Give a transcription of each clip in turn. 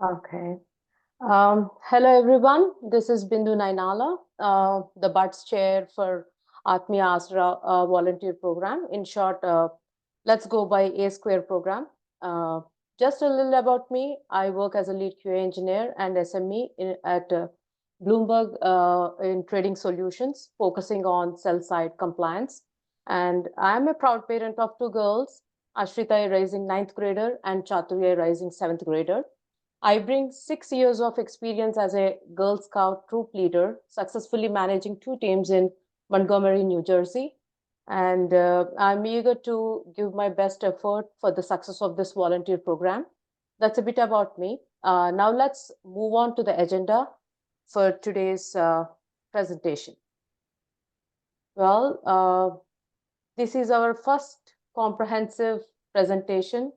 Okay. Hello, everyone. This is Bindu Nainala, the BUDS chair for Atmiya ASARA volunteer program. In short, let's go by A Square program. Just a little about me. I work as a lead QA engineer and SME at Bloomberg in trading solutions, focusing on sell-side compliance. And I'm a proud parent of two girls, Ashrita, a rising ninth grader, and Chaturya, a rising seventh grader. I bring 6 years of experience as a Girl Scout troop leader, successfully managing two teams in Montgomery, New Jersey. And I'm eager to give my best effort for the success of this volunteer program. That's a bit about me. Now let's move on to the agenda for today's presentation. Well, this is our first comprehensive presentation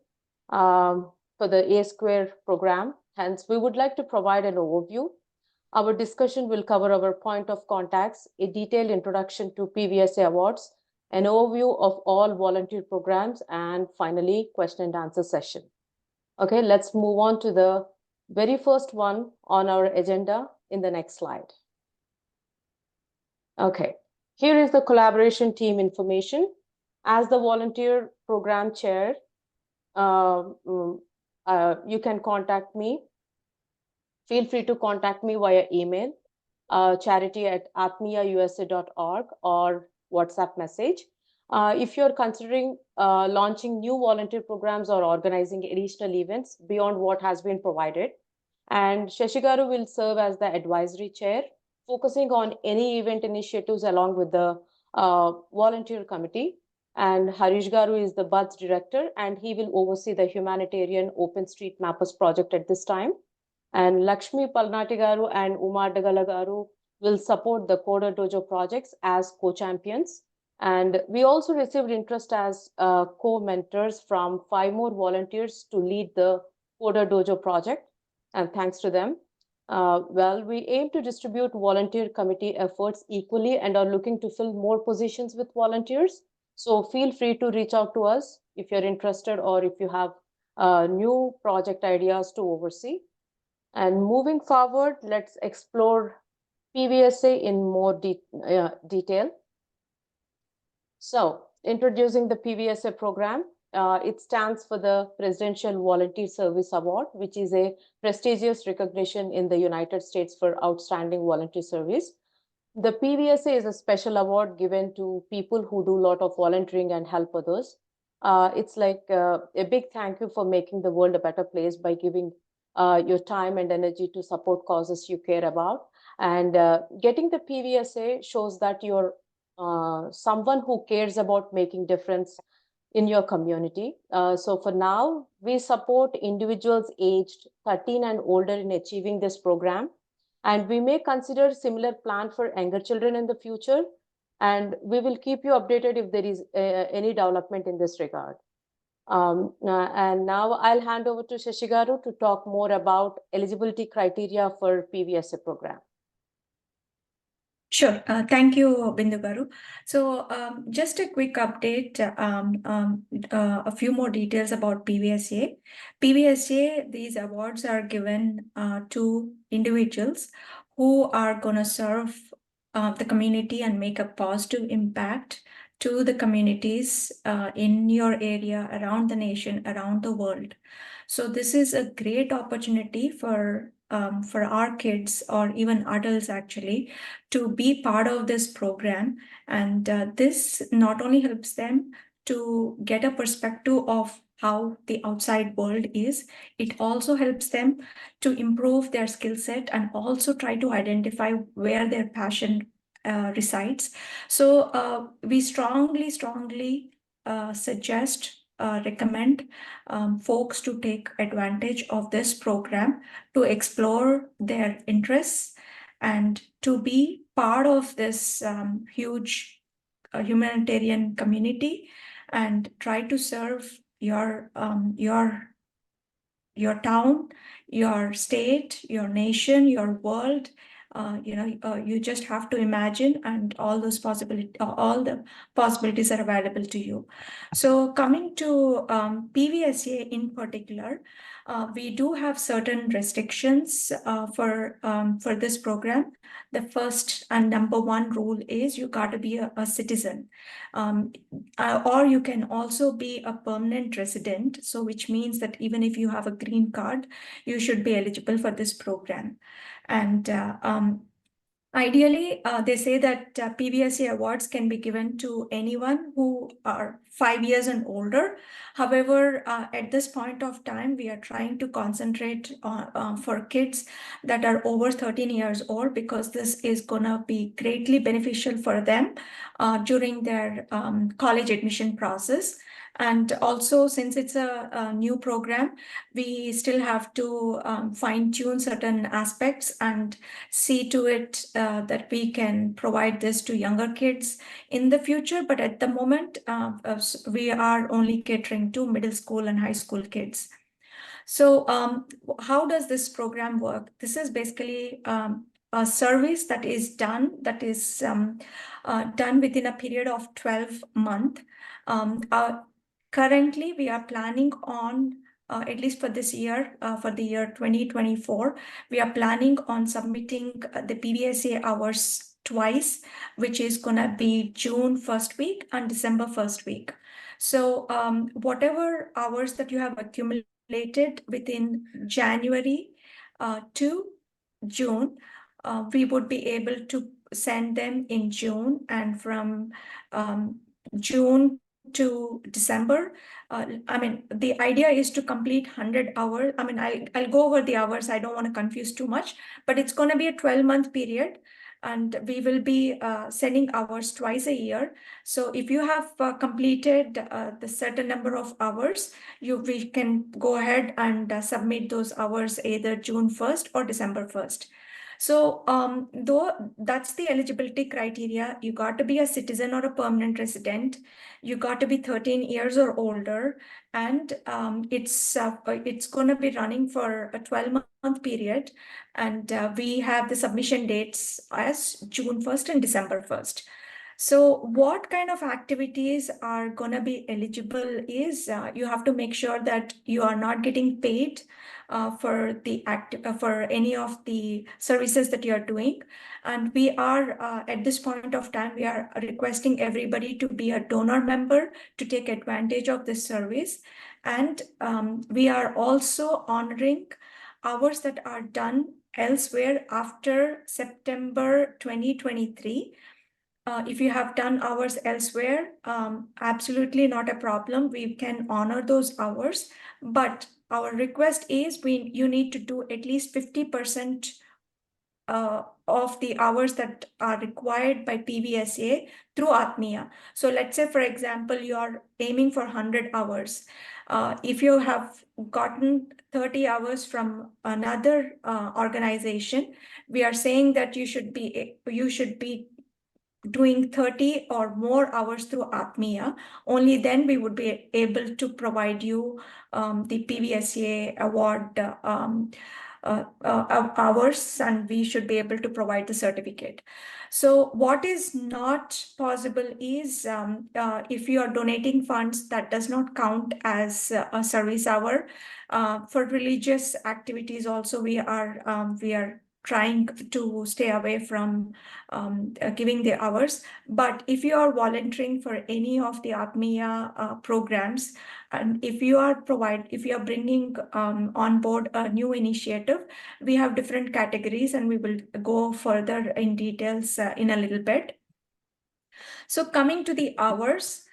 for the A Square program. Hence, we would like to provide an overview. Our discussion will cover our point of contacts, a detailed introduction to PVSA awards, an overview of all volunteer programs, and finally, question and answer session. Okay, let's move on to the very first one on our agenda in the next slide. Okay, here is the collaboration team information. As the volunteer program chair, you can contact me. Feel free to contact me via email, charity@atmiyausa.org or WhatsApp message. If you're considering launching new volunteer programs or organizing additional events beyond what has been provided, and Shashigaru will serve as the advisory chair, focusing on any event initiatives along with the volunteer committee. And Harish Garu is the BUDS director, and he will oversee the humanitarian Open Street Mappers project at this time. And Lakshmi Palnati Garu and Umar Dagala Garu will support the Coder Dojo projects as co-champions. And we also received interest as co-mentors from 5 more volunteers to lead the Coder Dojo project. And thanks to them. Well, we aim to distribute volunteer committee efforts equally and are looking to fill more positions with volunteers. So feel free to reach out to us if you're interested or if you have new project ideas to oversee. And moving forward, let's explore PVSA in more detail. So, introducing the PVSA program, it stands for the Presidential Volunteer Service Award, which is a prestigious recognition in the United States for outstanding volunteer service. The PVSA is a special award given to people who do a lot of volunteering and help others. It's like a big thank you for making the world a better place by giving your time and energy to support causes you care about. And getting the PVSA shows that you're someone who cares about making difference in your community. So for now, we support individuals aged 13 and older in achieving this program. And we may consider similar plan for younger children in the future. And we will keep you updated if there is any development in this regard. And now I'll hand over to Shashigaru to talk more about eligibility criteria for PVSA program. Sure. Thank you, Bindu Garu. So just a quick update, a few more details about PVSA. PVSA, these awards are given to individuals who are going to serve the community and make a positive impact to the communities in your area, around the nation, around the world. So this is a great opportunity for our kids or even adults actually to be part of this program. And this not only helps them to get a perspective of how the outside world is, it also helps them to improve their skill set and also try to identify where their passion resides. So we strongly suggest, recommend folks to take advantage of this program to explore their interests and to be part of this huge humanitarian community and try to serve your town, your state, your nation, your world you just have to imagine, and all the possibilities are available to you. So coming to PVSA in particular, we do have certain restrictions for this program. The first and number one rule is you got to be a citizen, um, or you can also be a permanent resident. So which means that even if you have a green card, you should be eligible for this program. And ideally, they say that PVSA awards can be given to anyone who are 5 years and older. However, at this point of time, we are trying to concentrate on for kids that are over 13 years old, because this is gonna be greatly beneficial for them during their college admission process. And also, since it's a new program, we still have to fine tune certain aspects and see to it that we can provide this to younger kids in the future. But at the moment, we are only catering to middle school and high school kids. So how does this program work? This is basically a service that is done within a period of 12 months. Currently, we are planning on, at least for this year, for the year 2024, we are planning on submitting the PVSA hours twice, which is going to be June first week and December first week. So whatever hours that you have accumulated within January to June, we would be able to send them in June, and from June to December. The idea is to complete 100 hours. I'll go over the hours. I don't want to confuse too much, but it's going to be a 12-month period, and we will be sending hours twice a year. So if you have completed the certain number of hours, we can go ahead and submit those hours either June 1st or December 1st. So though that's the eligibility criteria, you got to be a citizen or a permanent resident. You got to be 13 years or older, and it's going to be running for a 12-month period, and we have the submission dates as June 1st and December 1st. So what kind of activities are going to be eligible is you have to make sure that you are not getting paid for any of the services that you are doing. And we are at this point of time, we are requesting everybody to be a donor member to take advantage of this service. And we are also honoring hours that are done elsewhere after September 2023. If you have done hours elsewhere, absolutely not a problem. We can honor those hours, but our request is you need to do at least 50% of the hours that are required by PVSA through Atmiya. So let's say, for example, you are aiming for 100 hours. If you have gotten 30 hours from another organization, we are saying that you should be doing 30 or more hours through Atmiya. Only then we would be able to provide you the PVSA award hours, and we should be able to provide the certificate. So what is not possible is if you are donating funds, that does not count as a service hour. For religious activities also, we are trying to stay away from giving the hours. But if you are volunteering for any of the Atmiya programs, and if you are bringing on board a new initiative, we have different categories, and we will go further in details in a little bit. So coming to the hours,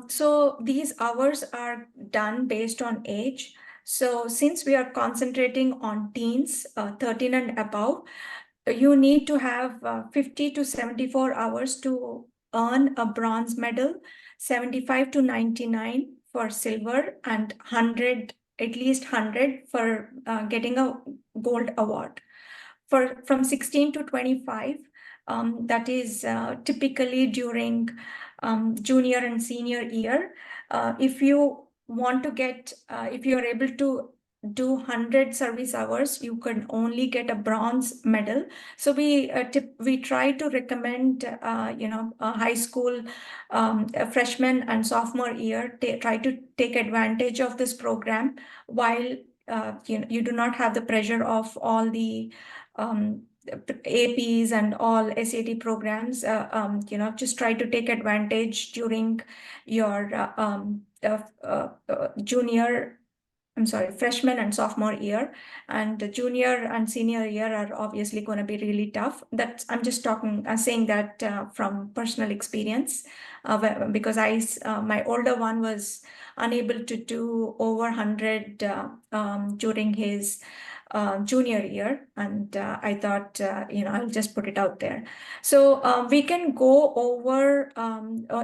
so these hours are done based on age. So since we are concentrating on teens, 13 and above, you need to have 50 to 74 hours to earn a bronze medal, 75 to 99 for silver, and 100, at least 100 for getting a gold award. From 16 to 25, that is typically during junior and senior year. If you want to get, if you are able to do 100 service hours, you can only get a bronze medal. So we try to recommend, high school freshman and sophomore year, try to take advantage of this program while you do not have the pressure of all the APs and all SAT programs. Just try to take advantage during your freshman and sophomore year, and the junior and senior year are obviously going to be really tough. I'm just saying that from personal experience, because my older one was unable to do over 100 during his junior year, and I thought, I'll just put it out there. So we can go over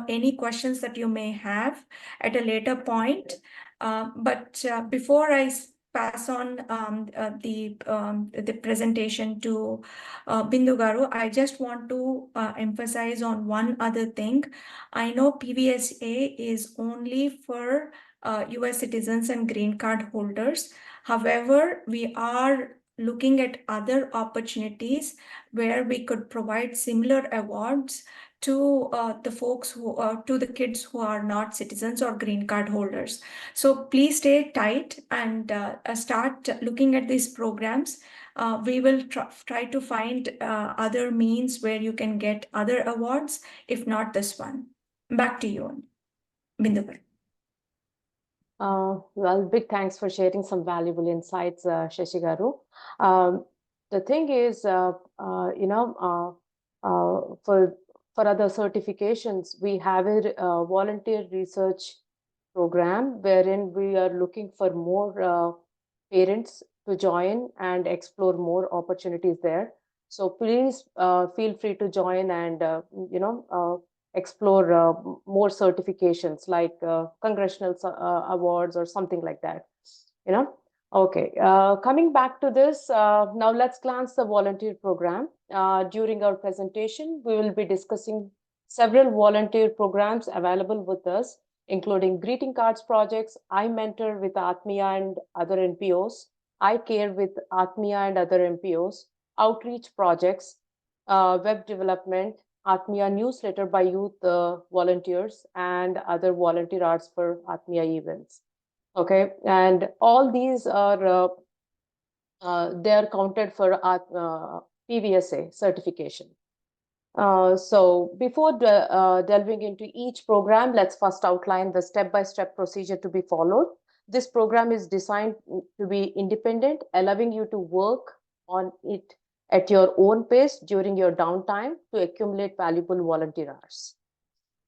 any questions that you may have at a later point. But before I pass on the presentation to Bindu Garu, I just want to emphasize on one other thing. I know PVSA is only for US citizens and green card holders. However, we are looking at other opportunities where we could provide similar awards to the kids who are not citizens or green card holders. So please stay tight and start looking at these programs. We will try to find other means where you can get other awards, if not this one. Back to you, Bindu. Well, big thanks for sharing some valuable insights, Shashi Garu. The thing is, for other certifications, we have a volunteer research program wherein we are looking for more parents to join and explore more opportunities there. So please feel free to join and explore more certifications like congressional awards or something like that. Okay, coming back to this, now let's glance the volunteer program. During our presentation, we will be discussing several volunteer programs available with us, including greeting cards projects, I mentor with Atmiya and other NPOs, I care with Atmiya and other NPOs, outreach projects, web development, Atmiya newsletter by youth volunteers, and other volunteer arts for Atmiya events. Okay, and all these are they are counted for PVSA certification. So before delving into each program, let's first outline the step-by-step procedure to be followed. This program is designed to be independent, allowing you to work on it at your own pace during your downtime to accumulate valuable volunteer hours.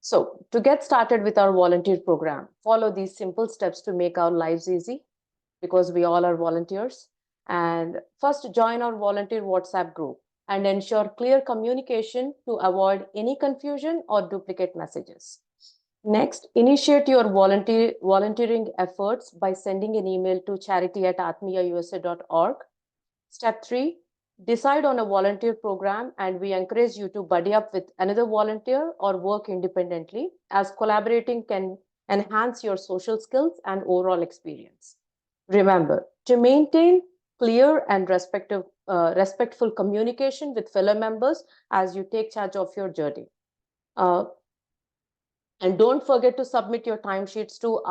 So to get started with our volunteer program, follow these simple steps to make our lives easy, because we all are volunteers. And first, join our volunteer WhatsApp group and ensure clear communication to avoid any confusion or duplicate messages. Next, initiate your volunteering efforts by sending an email to charity@atmiyausa.org. Step 3, decide on a volunteer program, and we encourage you to buddy up with another volunteer or work independently, as collaborating can enhance your social skills and overall experience. Remember to maintain clear and respectful communication with fellow members as you take charge of your journey. And don't forget to submit your timesheets to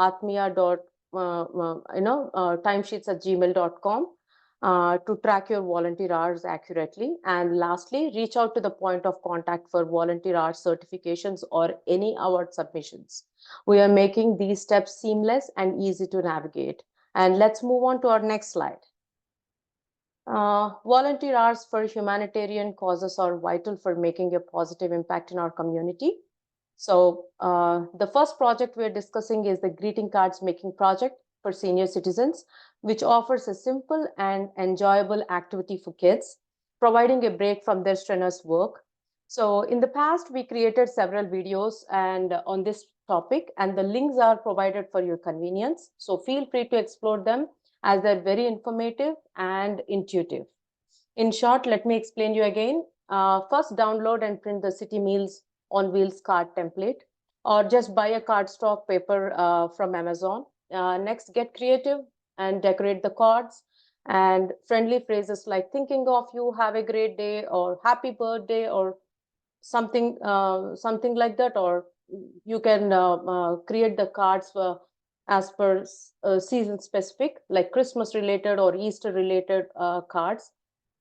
timesheets@gmail.com. To track your volunteer hours accurately. And lastly, reach out to the point of contact for volunteer hours certifications or any award submissions. We are making these steps seamless and easy to navigate. And let's move on to our next slide. Volunteer hours for humanitarian causes are vital for making a positive impact in our community. So the first project we're discussing is the greeting cards making project for senior citizens, which offers a simple and enjoyable activity for kids, providing a break from their strenuous work. So in the past, we created several videos and on this topic, and the links are provided for your convenience. So feel free to explore them, as they're very informative and intuitive. In short, let me explain you again. First, download and print the City Meals on Wheels card template, or just buy a cardstock paper from Amazon. Next, get creative. and decorate the cards. And friendly phrases like thinking of you, have a great day, or happy birthday, or something like that. Or you can create the cards as per season specific, like Christmas related or Easter related cards.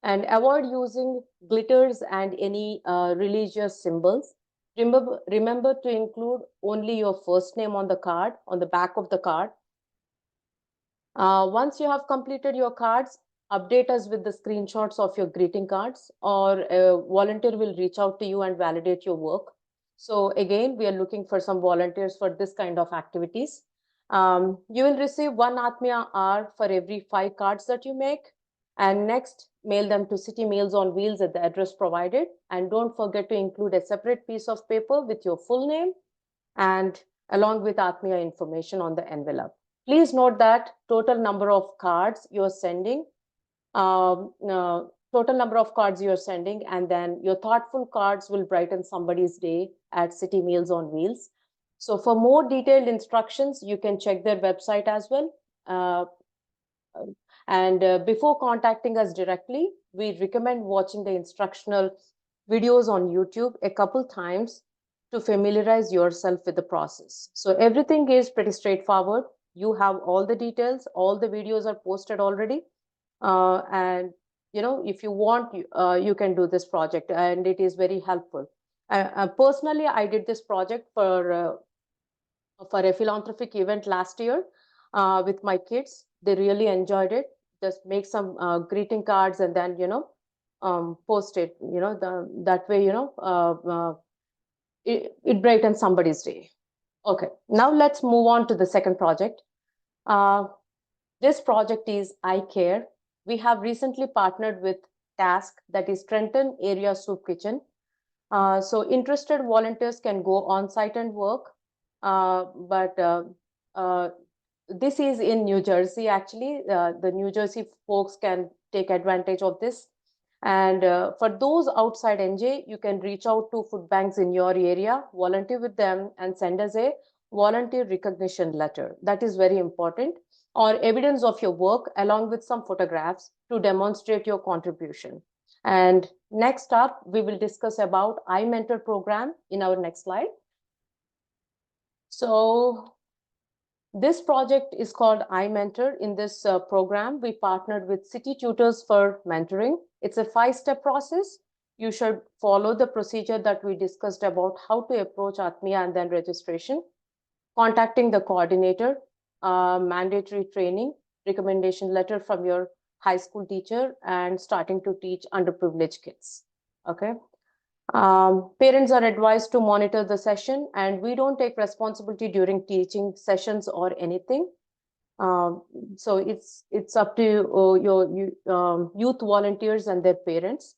And avoid using glitters and any religious symbols. Remember to include only your first name on the card, on the back of the card. Once you have completed your cards, update us with the screenshots of your greeting cards, or a volunteer will reach out to you and validate your work. So again, we are looking for some volunteers for this kind of activities. You will receive 1 Atmiya hour for every 5 cards that you make. And next, mail them to City Meals on Wheels at the address provided. And don't forget to include a separate piece of paper with your full name and along with Atmiya information on the envelope. Please note that total number of cards you're sending, total number of cards you're sending, and then your thoughtful cards will brighten somebody's day at City Meals on Wheels. So for more detailed instructions, you can check their website as well. And before contacting us directly, we recommend watching the instructional videos on YouTube a couple times to familiarize yourself with the process. So everything is pretty straightforward. You have all the details, all the videos are posted already. And if you want, you can do this project, and it is very helpful. Personally, I did this project for a philanthropic event last year with my kids. They really enjoyed it. Just make some greeting cards and then post it. That way it brightens somebody's day. Okay, now let's move on to the second project. This project is I Care. We have recently partnered with Task, that is Trenton Area Soup Kitchen. So interested volunteers can go on site and work, but this is in New Jersey. Actually, the New Jersey folks can take advantage of this. And for those outside NJ, you can reach out to food banks in your area, volunteer with them, and send us a volunteer recognition letter. That is very important, or evidence of your work along with some photographs to demonstrate your contribution. And next up, we will discuss about iMentor program in our next slide. So this project is called iMentor. In this program, we partnered with City Tutors for Mentoring. It's a 5-step process. You should follow the procedure that we discussed about how to approach Atmiya and then registration, contacting the coordinator, mandatory training, recommendation letter from your high school teacher, and starting to teach underprivileged kids. Okay. Parents are advised to monitor the session, and we don't take responsibility during teaching sessions or anything. So it's up to your youth volunteers and their parents.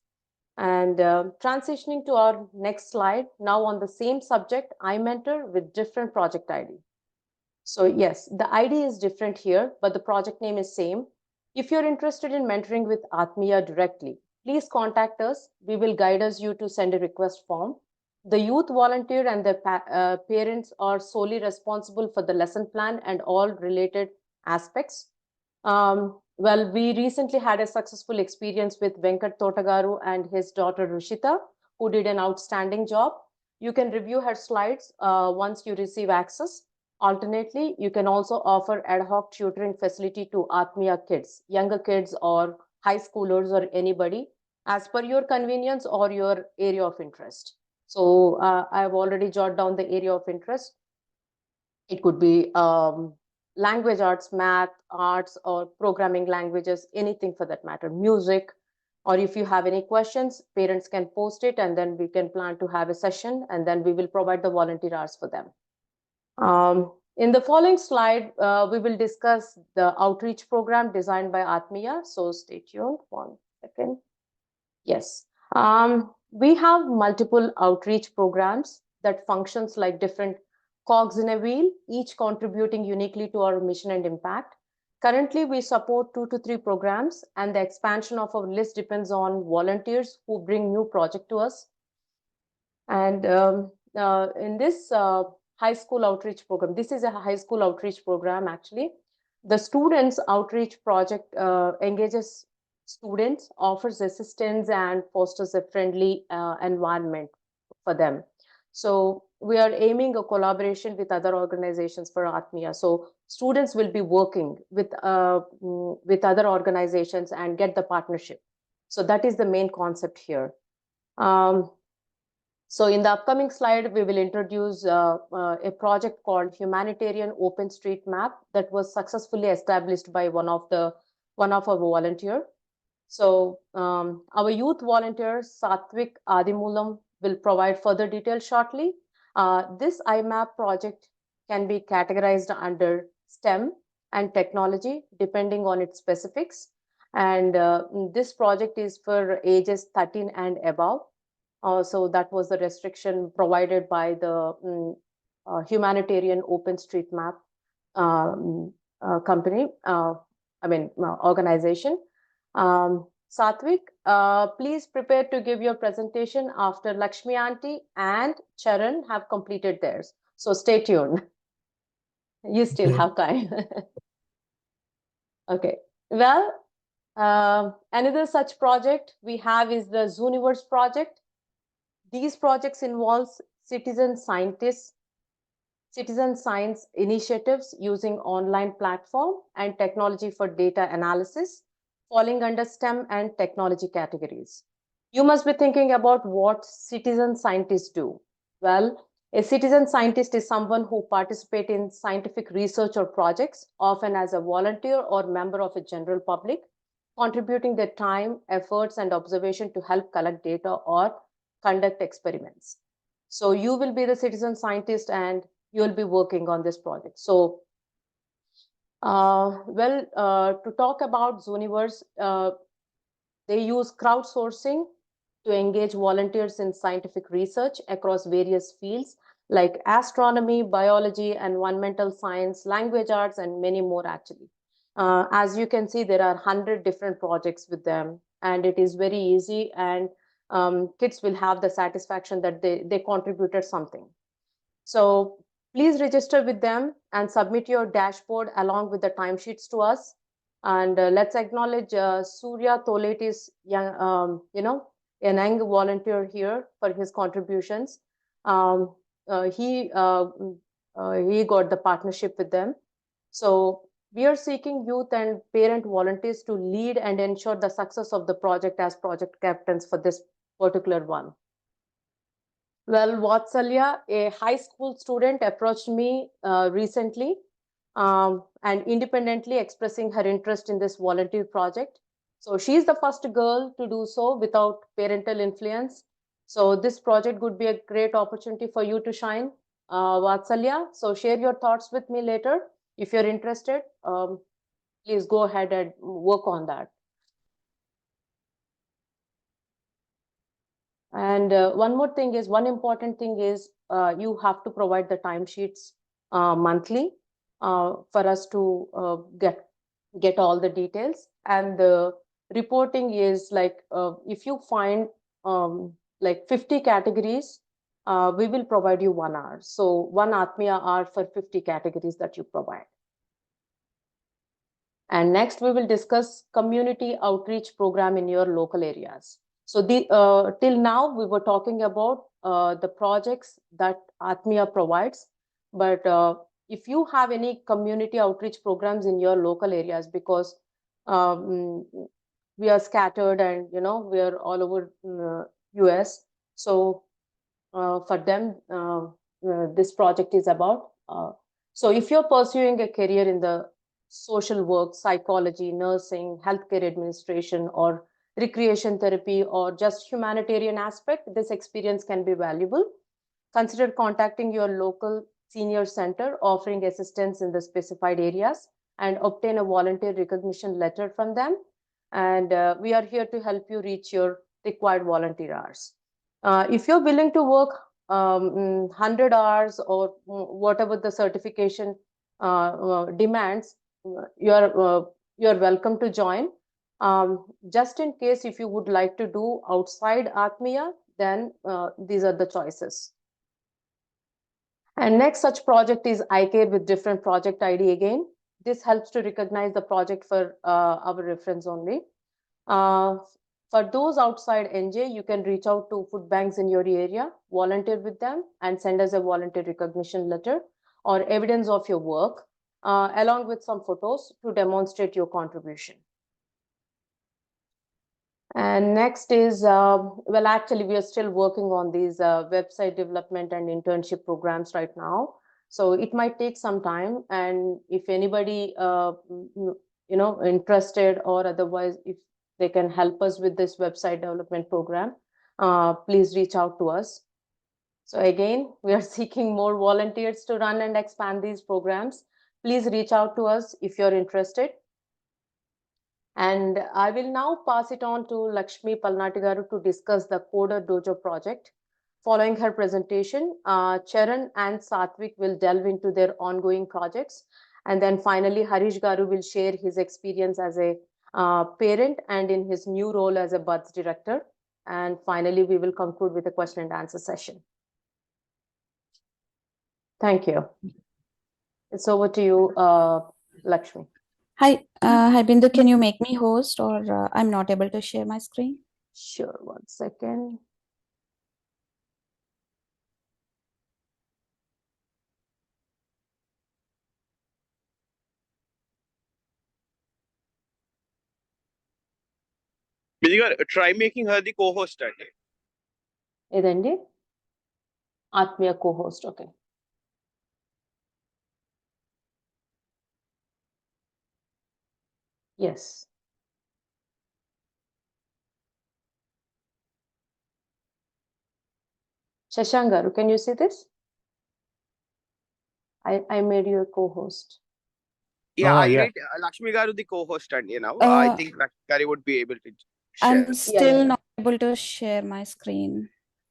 And transitioning to our next slide, now on the same subject, iMentor with different project ID. So yes, the ID is different here, but the project name is same. If you're interested in mentoring with Atmiya directly, please contact us. We will guide you to send a request form. The youth volunteer and their parents are solely responsible for the lesson plan and all related aspects. Well, we recently had a successful experience with Venkat Totagaru and his daughter Rushita, who did an outstanding job. You can review her slides once you receive access. Alternately, you can also offer ad hoc tutoring facility to Atmiya kids, younger kids or high schoolers or anybody, as per your convenience or your area of interest. So I've already jotted down the area of interest. It could be language arts, math, arts, or programming languages, anything for that matter, music. Or if you have any questions, parents can post it, and then we can plan to have a session, and then we will provide the volunteer hours for them. In the following slide, we will discuss the outreach program designed by Atmiya. So stay tuned 1 second. Yes. We have multiple outreach programs that functions like different cogs in a wheel, each contributing uniquely to our mission and impact. Currently, we support 2 to 3 programs, and the expansion of our list depends on volunteers who bring new project to us. And in this high school outreach program, this is a high school outreach program actually. The Students Outreach Project engages students, offers assistance, and fosters a friendly environment for them. So we are aiming a collaboration with other organizations for Atmiya. So students will be working with other organizations and get the partnership. So that is the main concept here. So in the upcoming slide, we will introduce a project called Humanitarian Open Street Map that was successfully established by one of our volunteer. So our youth volunteer, Satvik Adimulam, will provide further details shortly. This IMAP project can be categorized under STEM and technology, depending on its specifics. And this project is for ages 13 and above. So that was the restriction provided by the Humanitarian Open Street Map company, organization. Satvik, please prepare to give your presentation after Lakshmi Aunty and Charan have completed theirs. So stay tuned. You still have time. Okay. Well, another such project we have is the Zooniverse project. These projects involve citizen scientists, citizen science initiatives using online platform and technology for data analysis, falling under STEM and technology categories. You must be thinking about what citizen scientists do. Well, a citizen scientist is someone who participates in scientific research or projects, often as a volunteer or member of a general public, contributing their time, efforts, and observation to help collect data or conduct experiments. So you will be the citizen scientist and you'll be working on this project. So, to talk about Zooniverse, they use crowdsourcing to engage volunteers in scientific research across various fields like astronomy, biology, environmental science, language arts, and many more actually. As you can see, there are 100 different projects with them, and it is very easy, and kids will have the satisfaction that they contributed something. So please register with them and submit your dashboard along with the timesheets to us. And let's acknowledge Surya Toleti's a young volunteer here for his contributions. Um, he got the partnership with them. So we are seeking youth and parent volunteers to lead and ensure the success of the project as project captains for this particular one. Well, Vatsalya, a high school student, approached me recently and independently expressing her interest in this volunteer project. So she's the first girl to do so without parental influence. So this project would be a great opportunity for you to shine, Vatsalya. So share your thoughts with me later. If you're interested, please go ahead and work on that. And one important thing is you have to provide the timesheets monthly for us to get all the details. And the reporting is like if you find like 50 categories, we will provide you 1 hour. So 1 Atmiya hour for 50 categories that you provide. And next, we will discuss community outreach program in your local areas. So till now, we were talking about the projects that Atmiya provides. But if you have any community outreach programs in your local areas, because we are scattered and, we are all over US. So for them, this project is about. So if you're pursuing a career in the social work, psychology, nursing, healthcare administration, or recreation therapy, or just humanitarian aspect, this experience can be valuable. Consider contacting your local senior center offering assistance in the specified areas and obtain a volunteer recognition letter from them. And we are here to help you reach your required volunteer hours. If you're willing to work 100 hours or whatever the certification demands, you're welcome to join. Just in case if you would like to do outside Atmiya, then these are the choices. And next such project is iCare with different project ID again. this helps to recognize the project for our reference only. For those outside NJ, you can reach out to food banks in your area, volunteer with them, and send us a volunteer recognition letter or evidence of your work, along with some photos to demonstrate your contribution. And next is, well, actually, we are still working on these website development and internship programs right now. So it might take some time. And if anybody, interested or otherwise, if they can help us with this website development program, please reach out to us. So again, we are seeking more volunteers to run and expand these programs. Please reach out to us if you're interested. And I will now pass it on to Lakshmi Palnatigaru to discuss the Coder Dojo project. Following her presentation, Charan and Satvik will delve into their ongoing projects. And then finally, Harish Garu will share his experience as a parent and in his new role as a BUDS director. And finally, we will conclude with a question and answer session. Thank you. It's over to you, Lakshmi. Hi, Bindu, can you make me host, or I'm not able to share my screen? Sure, 1 second. Try making her the co-host. Idandi Atmiya co-host. Okay. Yes. Shashangaru, can you see this? I made you a co-host. Yeah, I made Lakshmi Garu the co-host, and I think Lakshmi Garu would be able to share. I'm still not able to share my screen.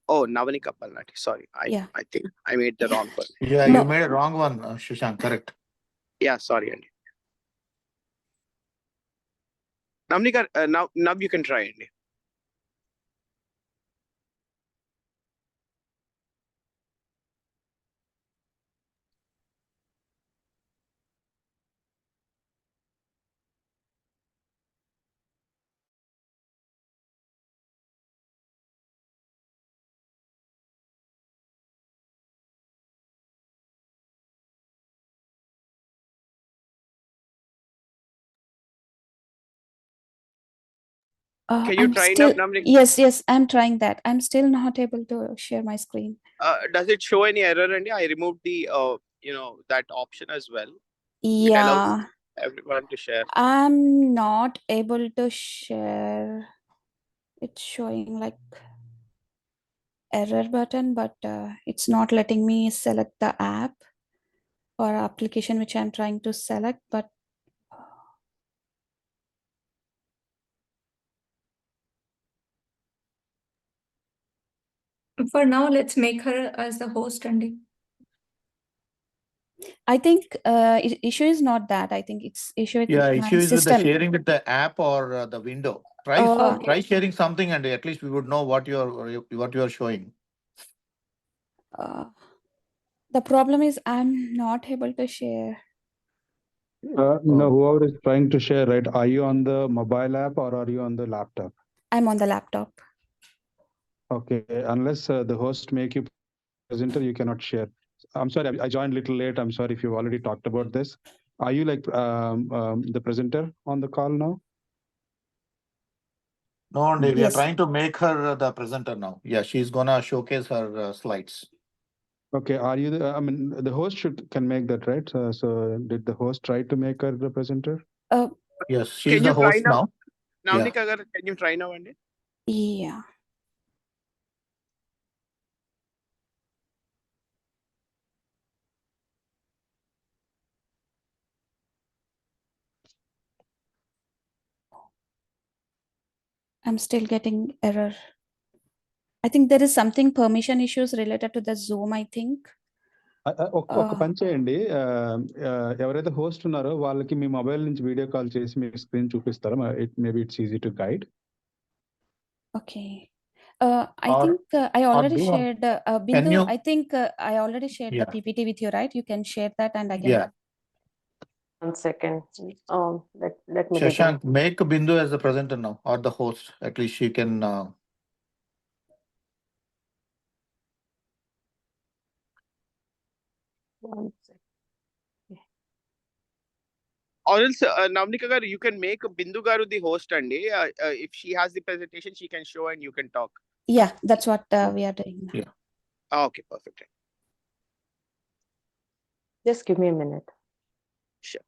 Oh, Navanika Palnati. Sorry, I think I made the wrong one. Yeah, you made a wrong one, Shashank. Correct. Yeah, sorry, Andy. Navanika, now you can try, Andy. Can you try now, Navanika? Yes, I'm trying that. I'm still not able to share my screen. Does it show any error, Andy? I removed the that option as well. Yeah. It allows everyone to share. I'm not able to share. It's showing like error button, but it's not letting me select the app or application which I'm trying to select, but For now, let's make her as the host, Andy. I think issue is not that. I think it's issue with my issue is system. with the sharing with the app or the window. Try sharing something, and at least we would know what you're showing. The problem is I'm not able to share. No, whoever is trying to share, right? Are you on the mobile app or are you on the laptop? I'm on the laptop. Okay, unless the host make you presenter, you cannot share. I'm sorry, I joined a little late. I'm sorry if you've already talked about this. Are you like the presenter on the call now? No, Andy, we are trying to make her the presenter now. Yeah, she's gonna showcase her slides. Okay, are you the? I mean, the host can make that, right? So did the host try to make her the presenter? Yes, she's the host now. Navanika, can you try now, Andy? Yeah. I'm still getting error. I think there is something permission issues related to the Zoom, I think. ఒక పని చేయండి, ఎవరైతే host ఉన్నారో వాళ్ళకి మీ mobile నుంచి video call చేసి మీ screen చూపిస్తారా? Maybe it's easy to guide. Okay. I think I already shared, Bindu, I think I already shared the PPT with you, right? You can share that and again. Yeah. 1 second. Let me Shashank, make Bindu as the presenter now, or the host. At least she can. 1 second. Or else, Navnika garu, you can make Bindu garu the host, and if she has the presentation, she can show and you can talk. Yeah, that's what we are doing now. Yeah. Okay, perfect. Just give me a minute. Sure.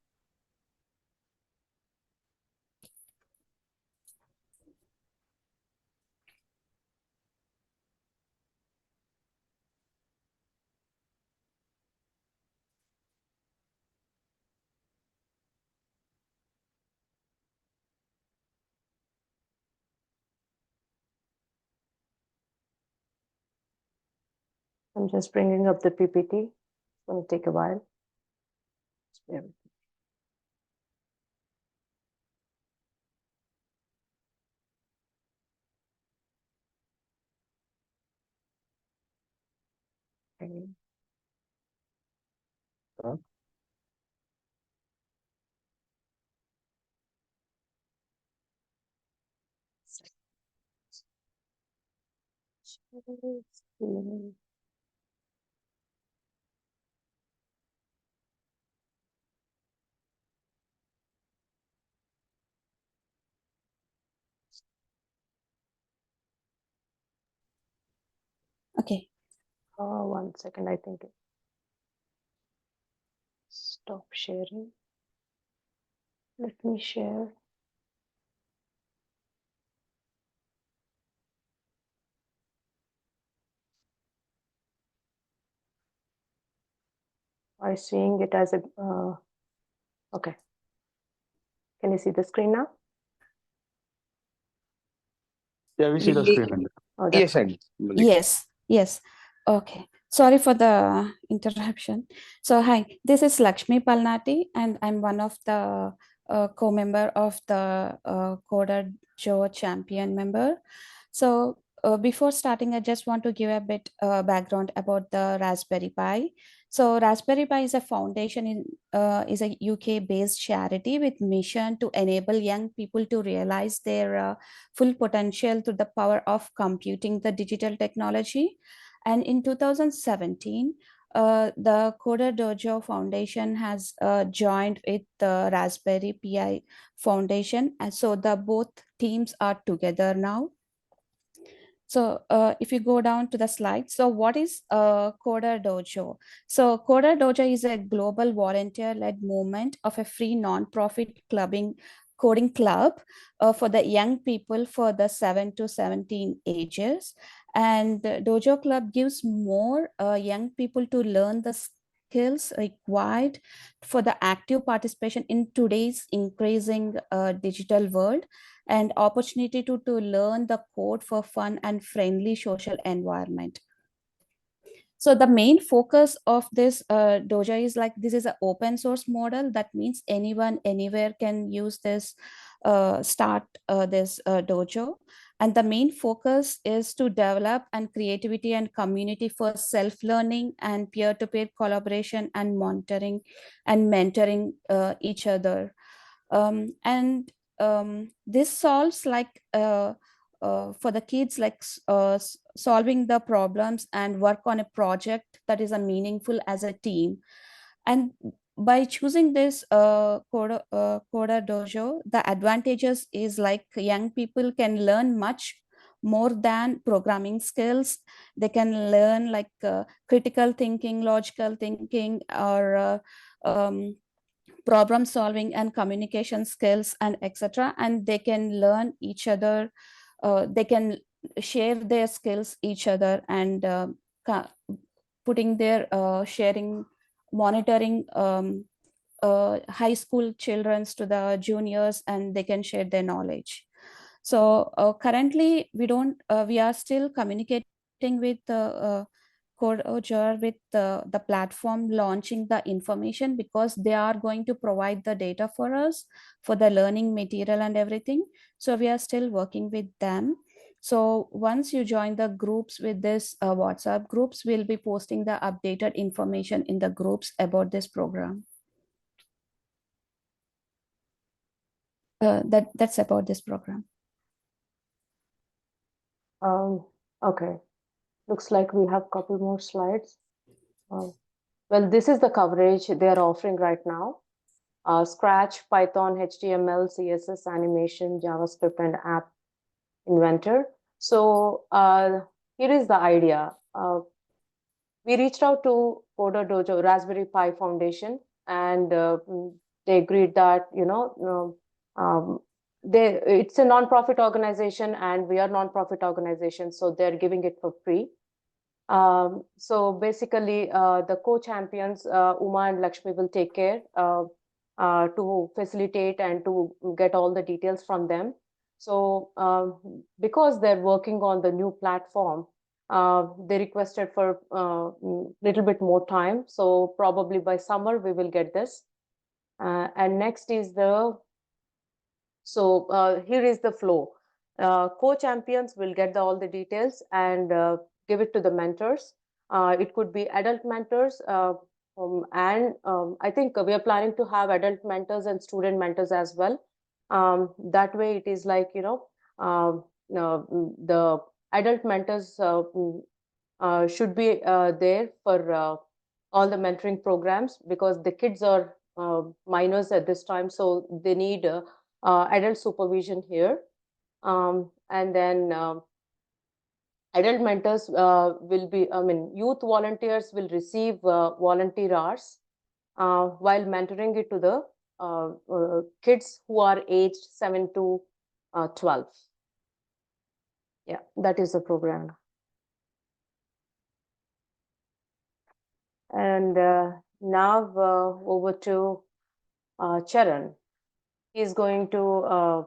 I'm just bringing up the PPT. It's going to take a while. Just bear with me. Okay. Okay. 1 second, I think. Stop sharing. Let me share. Are you seeing it as a okay? Can you see the screen now? Yeah, we see the screen. Oh, Yes, that's and Yes. Okay. Sorry for the interruption. So, hi, this is Lakshmi Palnati, and I'm one of the co-member of the Coder Joe champion member. So, before starting, I just want to give a bit background about the Raspberry Pi. So, Raspberry Pi is a foundation is a UK-based charity with mission to enable young people to realize their full potential through the power of computing the digital technology. And in 2017, the Coder Dojo Foundation has joined with the Raspberry Pi Foundation. And so the both teams are together now. So if you go down to the slide, so what is Coder Dojo? So Coder Dojo is a global volunteer-led movement of a free non-profit coding club for the young people for the 7 to 17 ages. And the Dojo Club gives more young people to learn the skills required for the active participation in today's increasing digital world, and opportunity to learn the code for fun and friendly social environment. So the main focus of this dojo is like, this is an open source model. That means anyone, anywhere can use this, start this dojo. And the main focus is to develop and creativity and community for self-learning and peer-to-peer collaboration and monitoring and mentoring each other. And this solves like for the kids, like solving the problems and work on a project that is a meaningful as a team. And by choosing this Coder Dojo, the advantages is like young people can learn much more than programming skills. They can learn like critical thinking, logical thinking, or problem solving and communication skills, and etc. And they can learn each other. They can share their skills each other, and putting their sharing, monitoring high school childrens to the juniors, and they can share their knowledge. So currently we are still communicating with Coder with the platform launching the information, because they are going to provide the data for us for the learning material and everything. So we are still working with them. So once you join the groups with this WhatsApp groups, we'll be posting the updated information in the groups about this program. that's about this program. Okay, looks like we have a couple more slides. Well, this is the coverage they are offering right now. Scratch, Python, HTML, CSS, animation, JavaScript, and app inventor. So here is the idea. We reached out to Coder Dojo, Raspberry Pi Foundation, and they agreed that, it's a non-profit organization and we are non-profit organization, so they're giving it for free. So basically, the co-champions, Uma and Lakshmi, will take care to facilitate and to get all the details from them. So because they're working on the new platform, they requested for a little bit more time. So probably by summer, we will get this. And next is here is the flow. Co-champions will get all the details and give it to the mentors. It could be adult mentors, I think we are planning to have adult mentors and student mentors as well. That way, it is like, the adult mentors should be there for all the mentoring programs, because the kids are minors at this time, so they need adult supervision here. And then adult mentors youth volunteers will receive volunteer hours while mentoring it to the kids who are aged 7 to 12. Yeah, that is the program. And now over to Charan. He's going to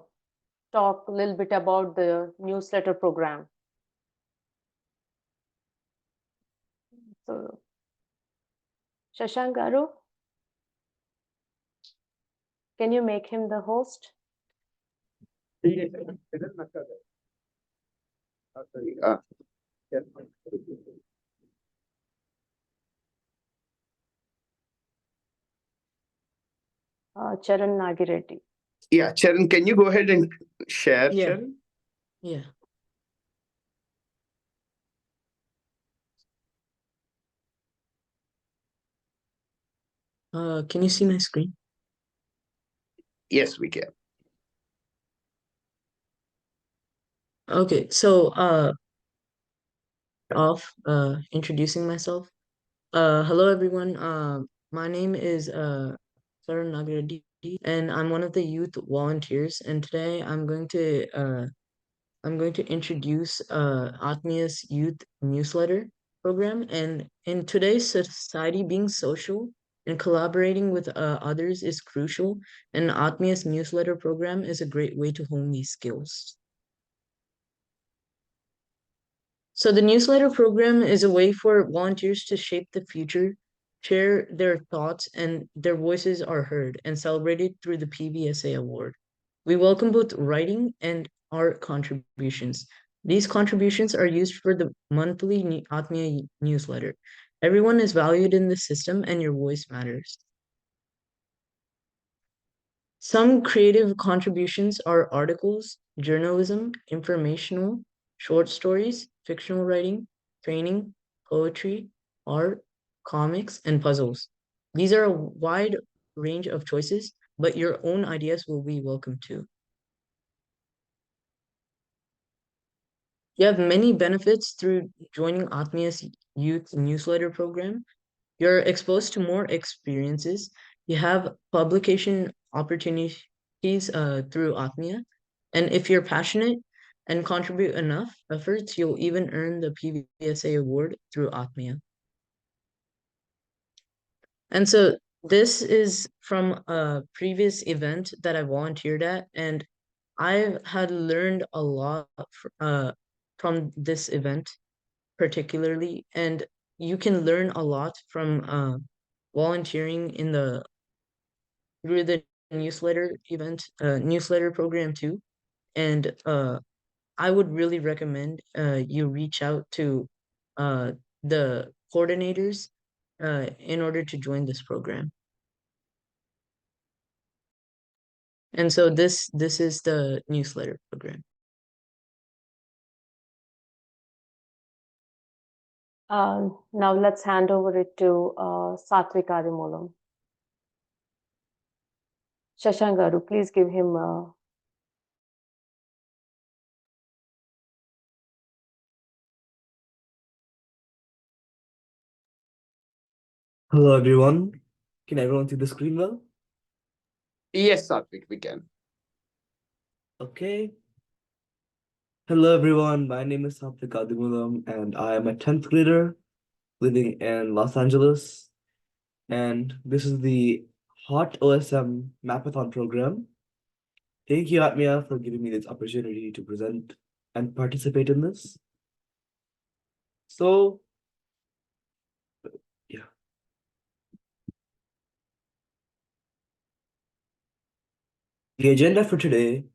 talk a little bit about the newsletter program. So, Shashank Garu, can you make him the host? Charan Nagireddy. Yeah, Charan, can you go ahead and share, Yeah. Charan? Yeah. Can you see my screen? Yes, we can. Okay, so introducing myself. Hello everyone. My name is Karan Nagiradi, and I'm one of the youth volunteers. And today I'm going to introduce Atmiya's youth newsletter program. And in today's society, being social and collaborating with others is crucial. And Atmiya's newsletter program is a great way to hone these skills. So the newsletter program is a way for volunteers to shape the future, share their thoughts, and their voices are heard and celebrated through the PVSA award. We welcome both writing and art contributions. These contributions are used for the monthly Atmiya newsletter. Everyone is valued in the system and your voice matters. Some creative contributions are articles, journalism, informational, short stories, fictional writing, training, poetry, art, comics, and puzzles. These are a wide range of choices, but your own ideas will be welcome too. You have many benefits through joining Atmiya's youth newsletter program. You're exposed to more experiences. You have publication opportunities through Atmiya. And if you're passionate and contribute enough efforts, you'll even earn the PVSA award through Atmiya. And so this is from a previous event that I volunteered at, and I had learned a lot from this event particularly, and you can learn a lot from volunteering through the newsletter program too. And I would really recommend you reach out to the coordinators in order to join this program. And so this is the newsletter program. Now let's hand over it to Satvik Adimulam. Shashank Garu, please give him. Hello, everyone. Can everyone see the screen well? Yes, Satvik, we can. Okay. Hello, everyone. My name is Satvik Adimulam, and I am a 10th grader living in Los Angeles. And this is the Hot OSM Mapathon program. Thank you, Atmiya, for giving me this opportunity to present and participate in this. So, yeah. The agenda for today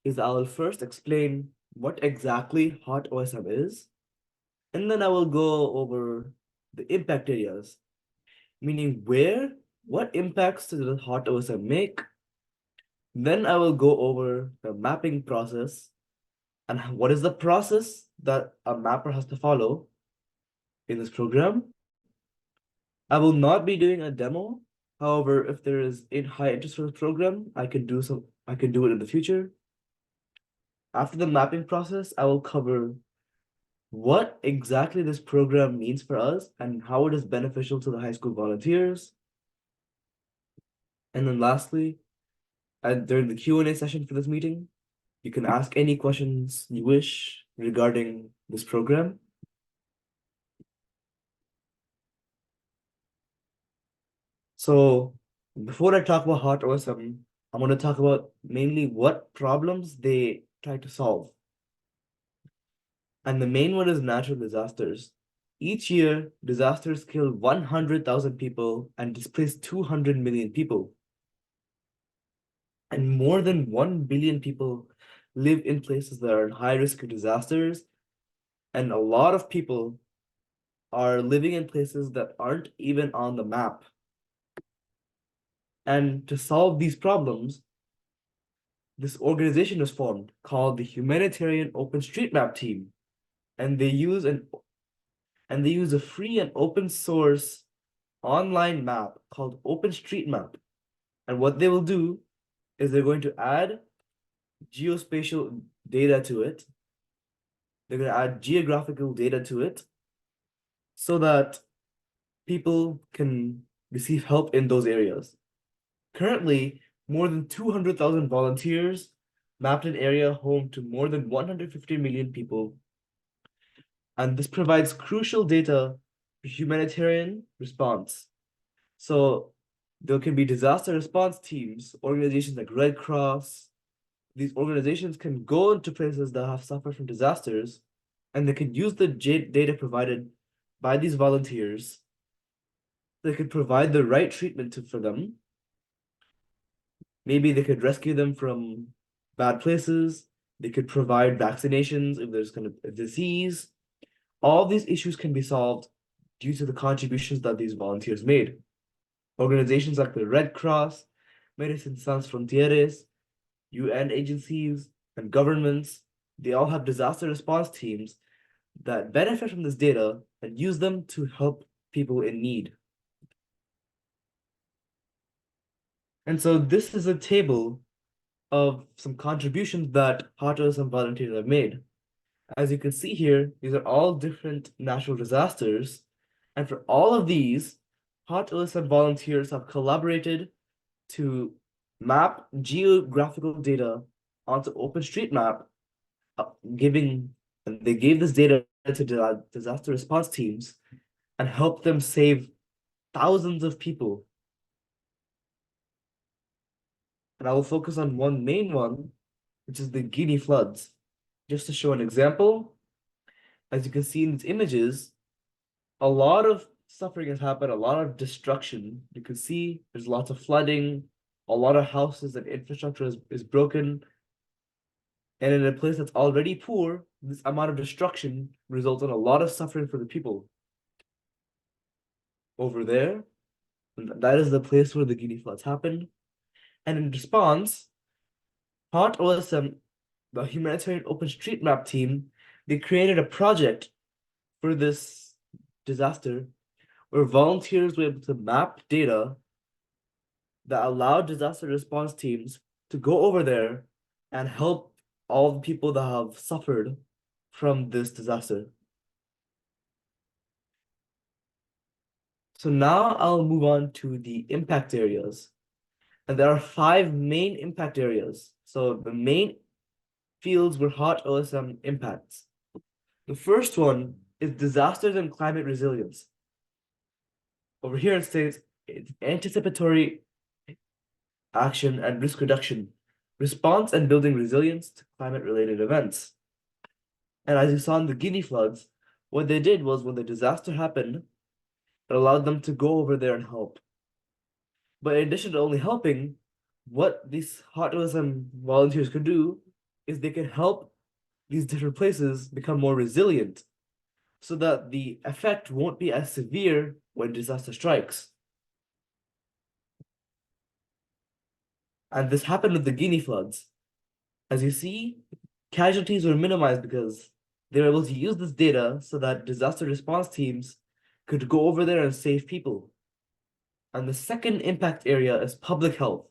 is I will first explain what exactly Hot OSM is, and then I will go over the impact areas, meaning what impacts does the Hot OSM make. Then I will go over the mapping process and what is the process that a mapper has to follow in this program. I will not be doing a demo. However, if there is a high interest for the program, I can do it in the future. After the mapping process, I will cover what exactly this program means for us and how it is beneficial to the high school volunteers. And then lastly, during the Q&A session for this meeting, you can ask any questions you wish regarding this program. So before I talk about Hot OSM, I'm going to talk about mainly what problems they try to solve. And the main one is natural disasters. Each year, disasters kill 100,000 people and displace 200 million people. And more than 1 billion people live in places that are in high risk of disasters. And a lot of people are living in places that aren't even on the map. And to solve these problems, this organization was formed called the Humanitarian OpenStreetMap Team. And they use a free and open source online map called OpenStreetMap. And what they will do is they're going to add geospatial data to it. They're going to add geographical data to it so that people can receive help in those areas. Currently, more than 200,000 volunteers mapped an area home to more than 150 million people. And this provides crucial data for humanitarian response. So there can be disaster response teams, organizations like Red Cross. These organizations can go into places that have suffered from disasters, and they can use the data provided by these volunteers. They could provide the right treatment for them. Maybe they could rescue them from bad places. They could provide vaccinations if there's kind of a disease. All these issues can be solved due to the contributions that these volunteers made. Organizations like the Red Cross, Medicine Sans Frontieres, UN agencies, and governments, they all have disaster response teams that benefit from this data and use them to help people in need. And so this is a table of some contributions that Hot OSM volunteers have made. As you can see here, these are all different natural disasters. And for all of these, Hot OSM volunteers have collaborated to map geographical data onto OpenStreetMap, and they gave this data to disaster response teams and helped them save thousands of people. And I will focus on one main one, which is the Guinea floods. Just to show an example, as you can see in these images, a lot of suffering has happened, a lot of destruction. You can see there's lots of flooding, a lot of houses and infrastructure is broken. And in a place that's already poor, this amount of destruction results in a lot of suffering for the people. Over there, that is the place where the Guinea floods happened. And in response, Hot OSM, the humanitarian OpenStreetMap team, they created a project for this disaster where volunteers were able to map data that allowed disaster response teams to go over there and help all the people that have suffered from this disaster. So now I'll move on to the impact areas. And there are 5 main impact areas. So the main fields where hot OSM impacts. The first one is disasters and climate resilience. Over here it states it's anticipatory action and risk reduction, response and building resilience to climate-related events. And as you saw in the Guinea floods, what they did was when the disaster happened, it allowed them to go over there and help. But in addition to only helping, what these hot OSM volunteers could do is they can help these different places become more resilient so that the effect won't be as severe when disaster strikes. And this happened with the Guinea floods. As you see, casualties were minimized because they were able to use this data so that disaster response teams could go over there and save people. And the second impact area is public health.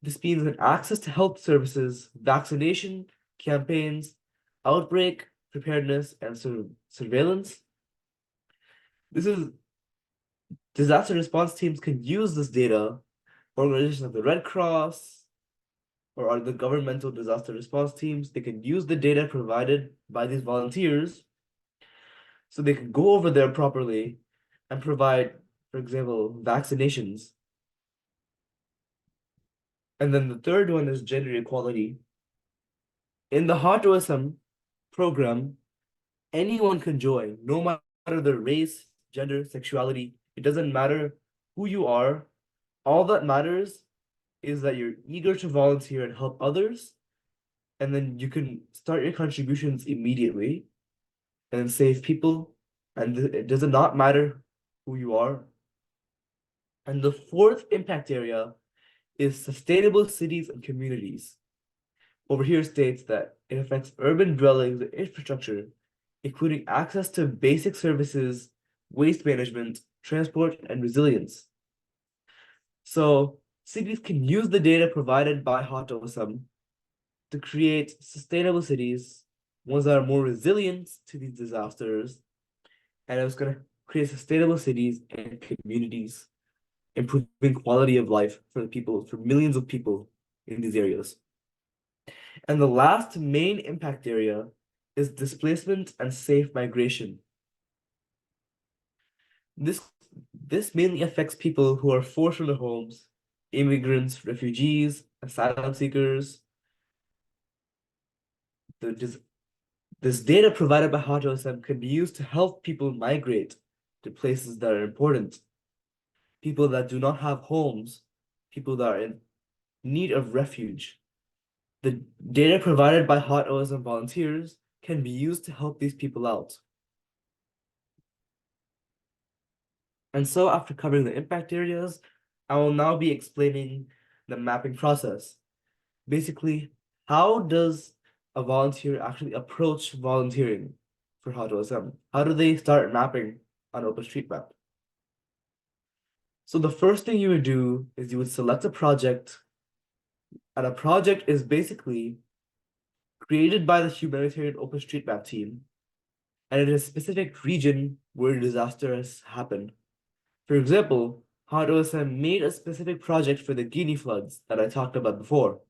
This means that access to health services, vaccination campaigns, outbreak preparedness, and surveillance. This is disaster response teams can use this data. Organizations like the Red Cross or the governmental disaster response teams, they can use the data provided by these volunteers so they can go over there properly and provide, for example, vaccinations. And then the third one is gender equality. In the Hot OSM program, anyone can join, no matter their race, gender, sexuality. It doesn't matter who you are. All that matters is that you're eager to volunteer and help others, and then you can start your contributions immediately and save people, and it does not matter who you are. And the fourth impact area is sustainable cities and communities. Over here states that it affects urban dwellings and infrastructure, including access to basic services, waste management, transport, and resilience. So cities can use the data provided by Hot OSM to create sustainable cities, ones that are more resilient to these disasters, and it's going to create sustainable cities and communities, improving quality of life for the people, for millions of people in these areas. And the last main impact area is displacement and safe migration. This mainly affects people who are forced from their homes, immigrants, refugees, asylum seekers. This data provided by Hot OSM can be used to help people migrate to places that are important. People that do not have homes, people that are in need of refuge. The data provided by Hot OSM volunteers can be used to help these people out. And so after covering the impact areas, I will now be explaining the mapping process. Basically, how does a volunteer actually approach volunteering for Hot OSM? How do they start mapping on OpenStreetMap? So the first thing you would do is you would select a project, and a project is basically created by the humanitarian OpenStreetMap team, and it is a specific region where a disaster has happened. For example, Hot OSM made a specific project for the Guinea floods that I talked about before.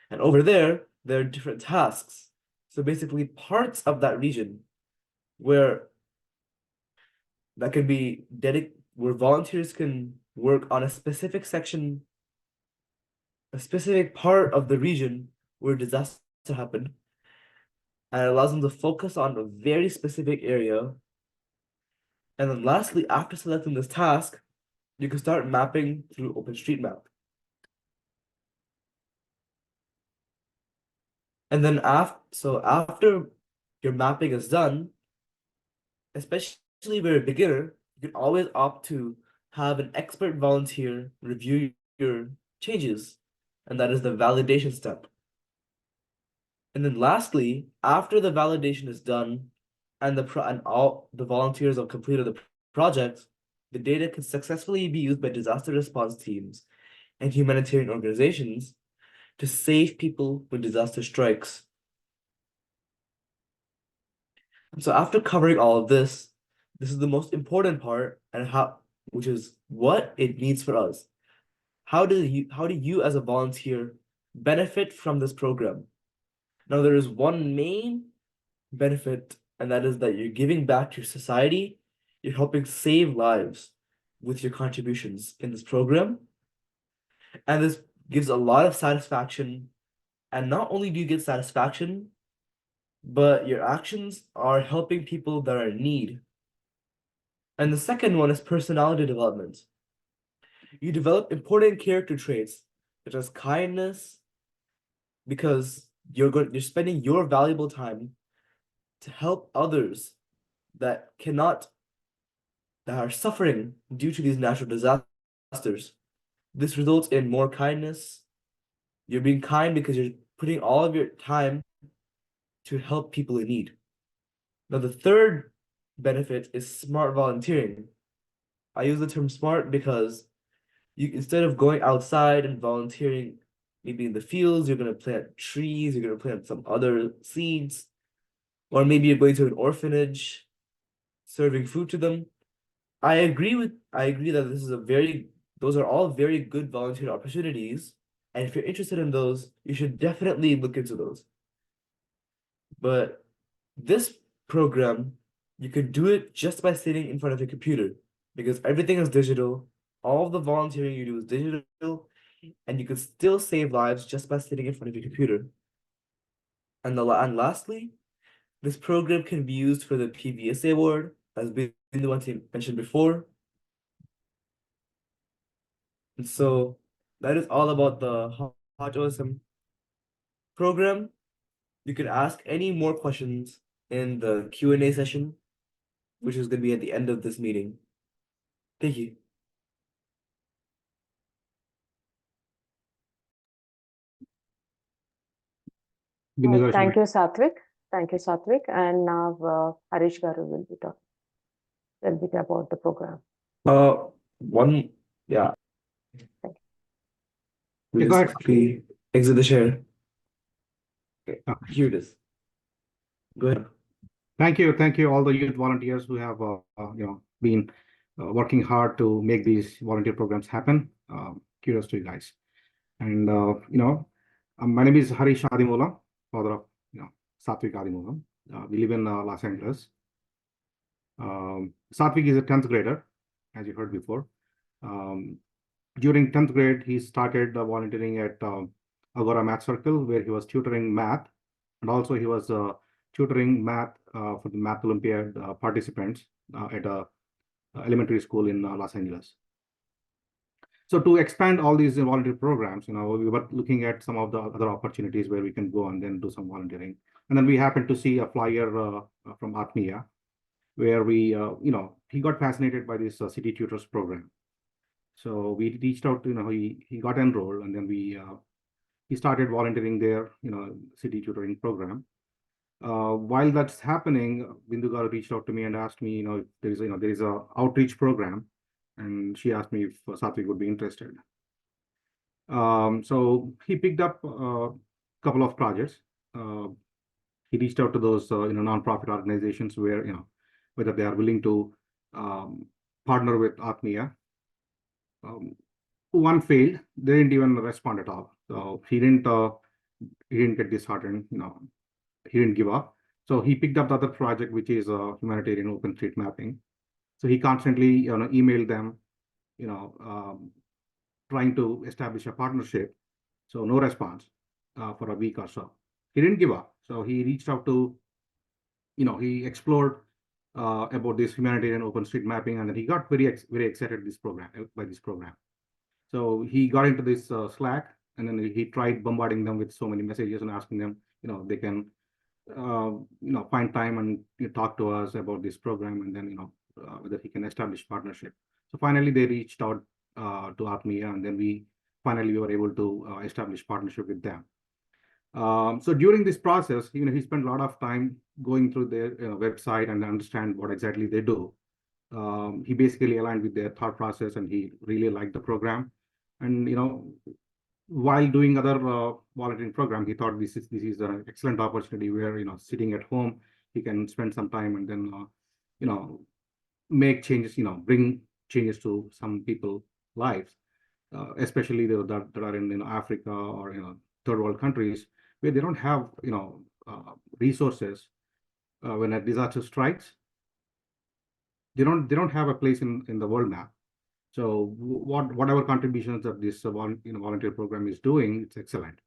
And over there are different tasks. So basically parts of that region where that can be where volunteers can work on a specific section, a specific part of the region where disaster happened, and it allows them to focus on a very specific area. And then lastly, after selecting this task, you can start mapping through OpenStreetMap. And then after your mapping is done, especially if you're a beginner, you can always opt to have an expert volunteer review your changes. and that is the validation step. And then lastly, after the validation is done and all the volunteers have completed the project, the data can successfully be used by disaster response teams and humanitarian organizations to save people when disaster strikes. So after covering all of this is the most important part, which is what it means for us. How do you as a volunteer benefit from this program? Now, there is one main benefit, and that is that you're giving back to society. You're helping save lives with your contributions in this program. And this gives a lot of satisfaction. And not only do you get satisfaction, but your actions are helping people that are in need. And the second one is personality development. You develop important character traits such as kindness, because you're spending your valuable time to help others that are suffering due to these natural disasters. This results in more kindness. You're being kind because you're putting all of your time to help people in need. Now, the third benefit is smart volunteering. I use the term smart because instead of going outside and volunteering, maybe in the fields, you're going to plant trees, you're going to plant some other seeds, or maybe you're going to an orphanage, serving food to them. I agree that those are all very good volunteer opportunities. And if you're interested in those, you should definitely look into those. But this program, you could do it just by sitting in front of your computer, because everything is digital. All of the volunteering you do is digital, and you could still save lives just by sitting in front of your computer. And lastly, this program can be used for the PVSA award, as Bindu mentioned before. And so that is all about the Hot OSM program. You can ask any more questions in the Q&A session, which is going to be at the end of this meeting. Thank you. Thank you, Satvik. Thank you, Satvik. And now Harish Garu will be talking a little bit about the program. Yeah. Thank We'll go just ahead. quickly exit the share. Okay, here it is. Go ahead. Thank you, all the youth volunteers who have been working hard to make these volunteer programs happen. Kudos to you guys. And my name is Harish Adimola, father of Satvik Adimola. We live in Los Angeles. Satvik is a 10th grader, as you heard before. During 10th grade, he started volunteering at ASARA Math Circle, where he was tutoring math, and also he was tutoring math for the Math Olympiad participants at a elementary school in Los Angeles. So to expand all these volunteer programs, we were looking at some of the other opportunities where we can go and then do some volunteering. And then we happened to see a flyer from Atmiya, where he got fascinated by this city tutors program. So we reached out to, he got enrolled, and then he started volunteering there, city tutoring program. While that's happening, Bindu Garu reached out to me and asked me, if there is a outreach program, and she asked me if Satvik would be interested. So he picked up a couple of projects. He reached out to those nonprofit organizations where whether they are willing to partner with Atmiya. One failed; they didn't even respond at all. So he didn't get disheartened. He didn't give up. So he picked up the other project, which is humanitarian open street mapping. So he constantly emailed them, trying to establish a partnership. So no response for a week or so. He didn't give up. So he reached out to, he explored about this humanitarian open street mapping, and then he got very excited by this program. So he got into this Slack, and then he tried bombarding them with so many messages and asking them, they can, find time and talk to us about this program, and then, whether he can establish partnership. So finally, they reached out to Atmiya, and then we finally we were able to establish partnership with them. So during this process, he spent a lot of time going through their website and understand what exactly they do. He basically aligned with their thought process, and he really liked the program. And while doing other volunteering program, he thought this is an excellent opportunity where sitting at home, he can spend some time and then make changes, bring changes to some people's lives, especially that are in Africa or third world countries where they don't have resources when a disaster strikes. They don't have a place in the world map. So whatever contributions that this volunteer program is doing, it's excellent.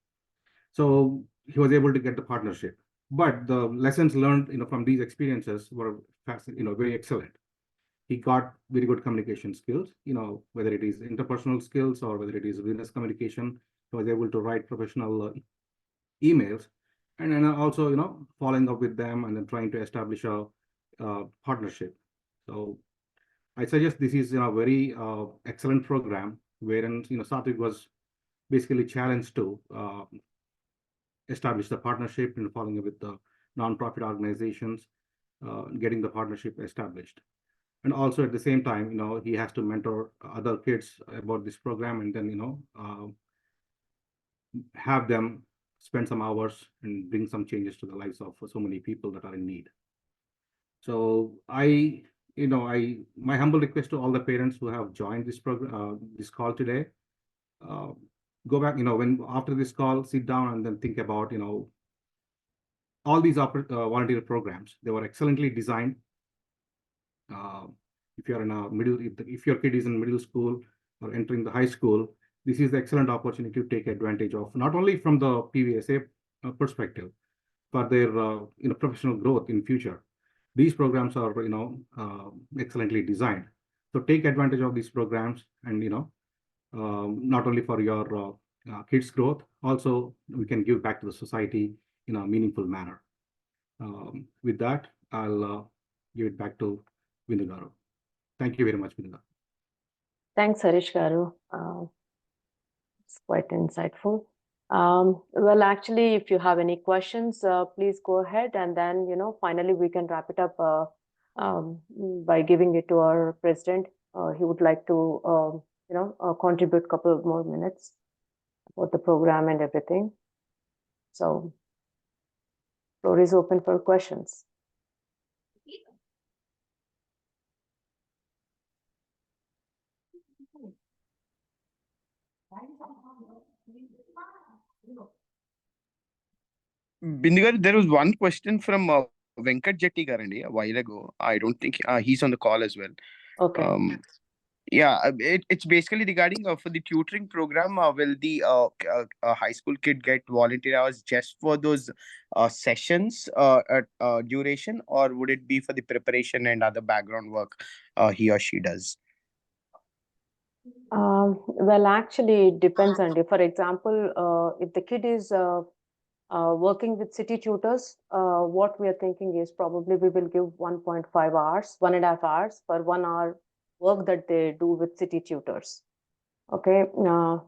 So he was able to get the partnership, but the lessons learned from these experiences were very excellent. He got very good communication skills, whether it is interpersonal skills or whether it is business communication. He was able to write professional emails, and then also following up with them and then trying to establish a partnership. So I suggest this is a very excellent program wherein Satvik was basically challenged to establish the partnership and following up with the non-profit organizations, getting the partnership established. And also at the same time, he has to mentor other kids about this program, and then have them spend some hours and bring some changes to the lives of so many people that are in need. So my humble request to all the parents who have joined this program, this call today, go back, when after this call, sit down and then think about, all these volunteer programs. They were excellently designed. If you're in a if your kid is in middle school or entering the high school, this is the excellent opportunity to take advantage of, not only from the PVSA perspective, for their professional growth in future. These programs are excellently designed. So take advantage of these programs, and not only for your kids' growth, also we can give back to the society in a meaningful manner. With that, I'll give it back to Bindu Garu. Thank you very much, Bindu Garu. Thanks, Harish Garu. It's quite insightful. Well, actually, if you have any questions, please go ahead, and then finally we can wrap it up by giving it to our president. He would like to contribute a couple of more minutes about the program and everything. So, floor is open for questions. Bindigar, there was one question from Venkat Jetty Garandi a while ago. I don't think he's on the call as well. Okay. Yeah, it's basically regarding for the tutoring program. Will the high school kid get volunteer hours just for those sessions duration, or would it be for the preparation and other background work he or she does? Well, actually, it depends on it. For example, if the kid is working with city tutors, what we are thinking is probably we will give 1.5 hours, 1.5 hours for 1 hour work that they do with city tutors. Okay,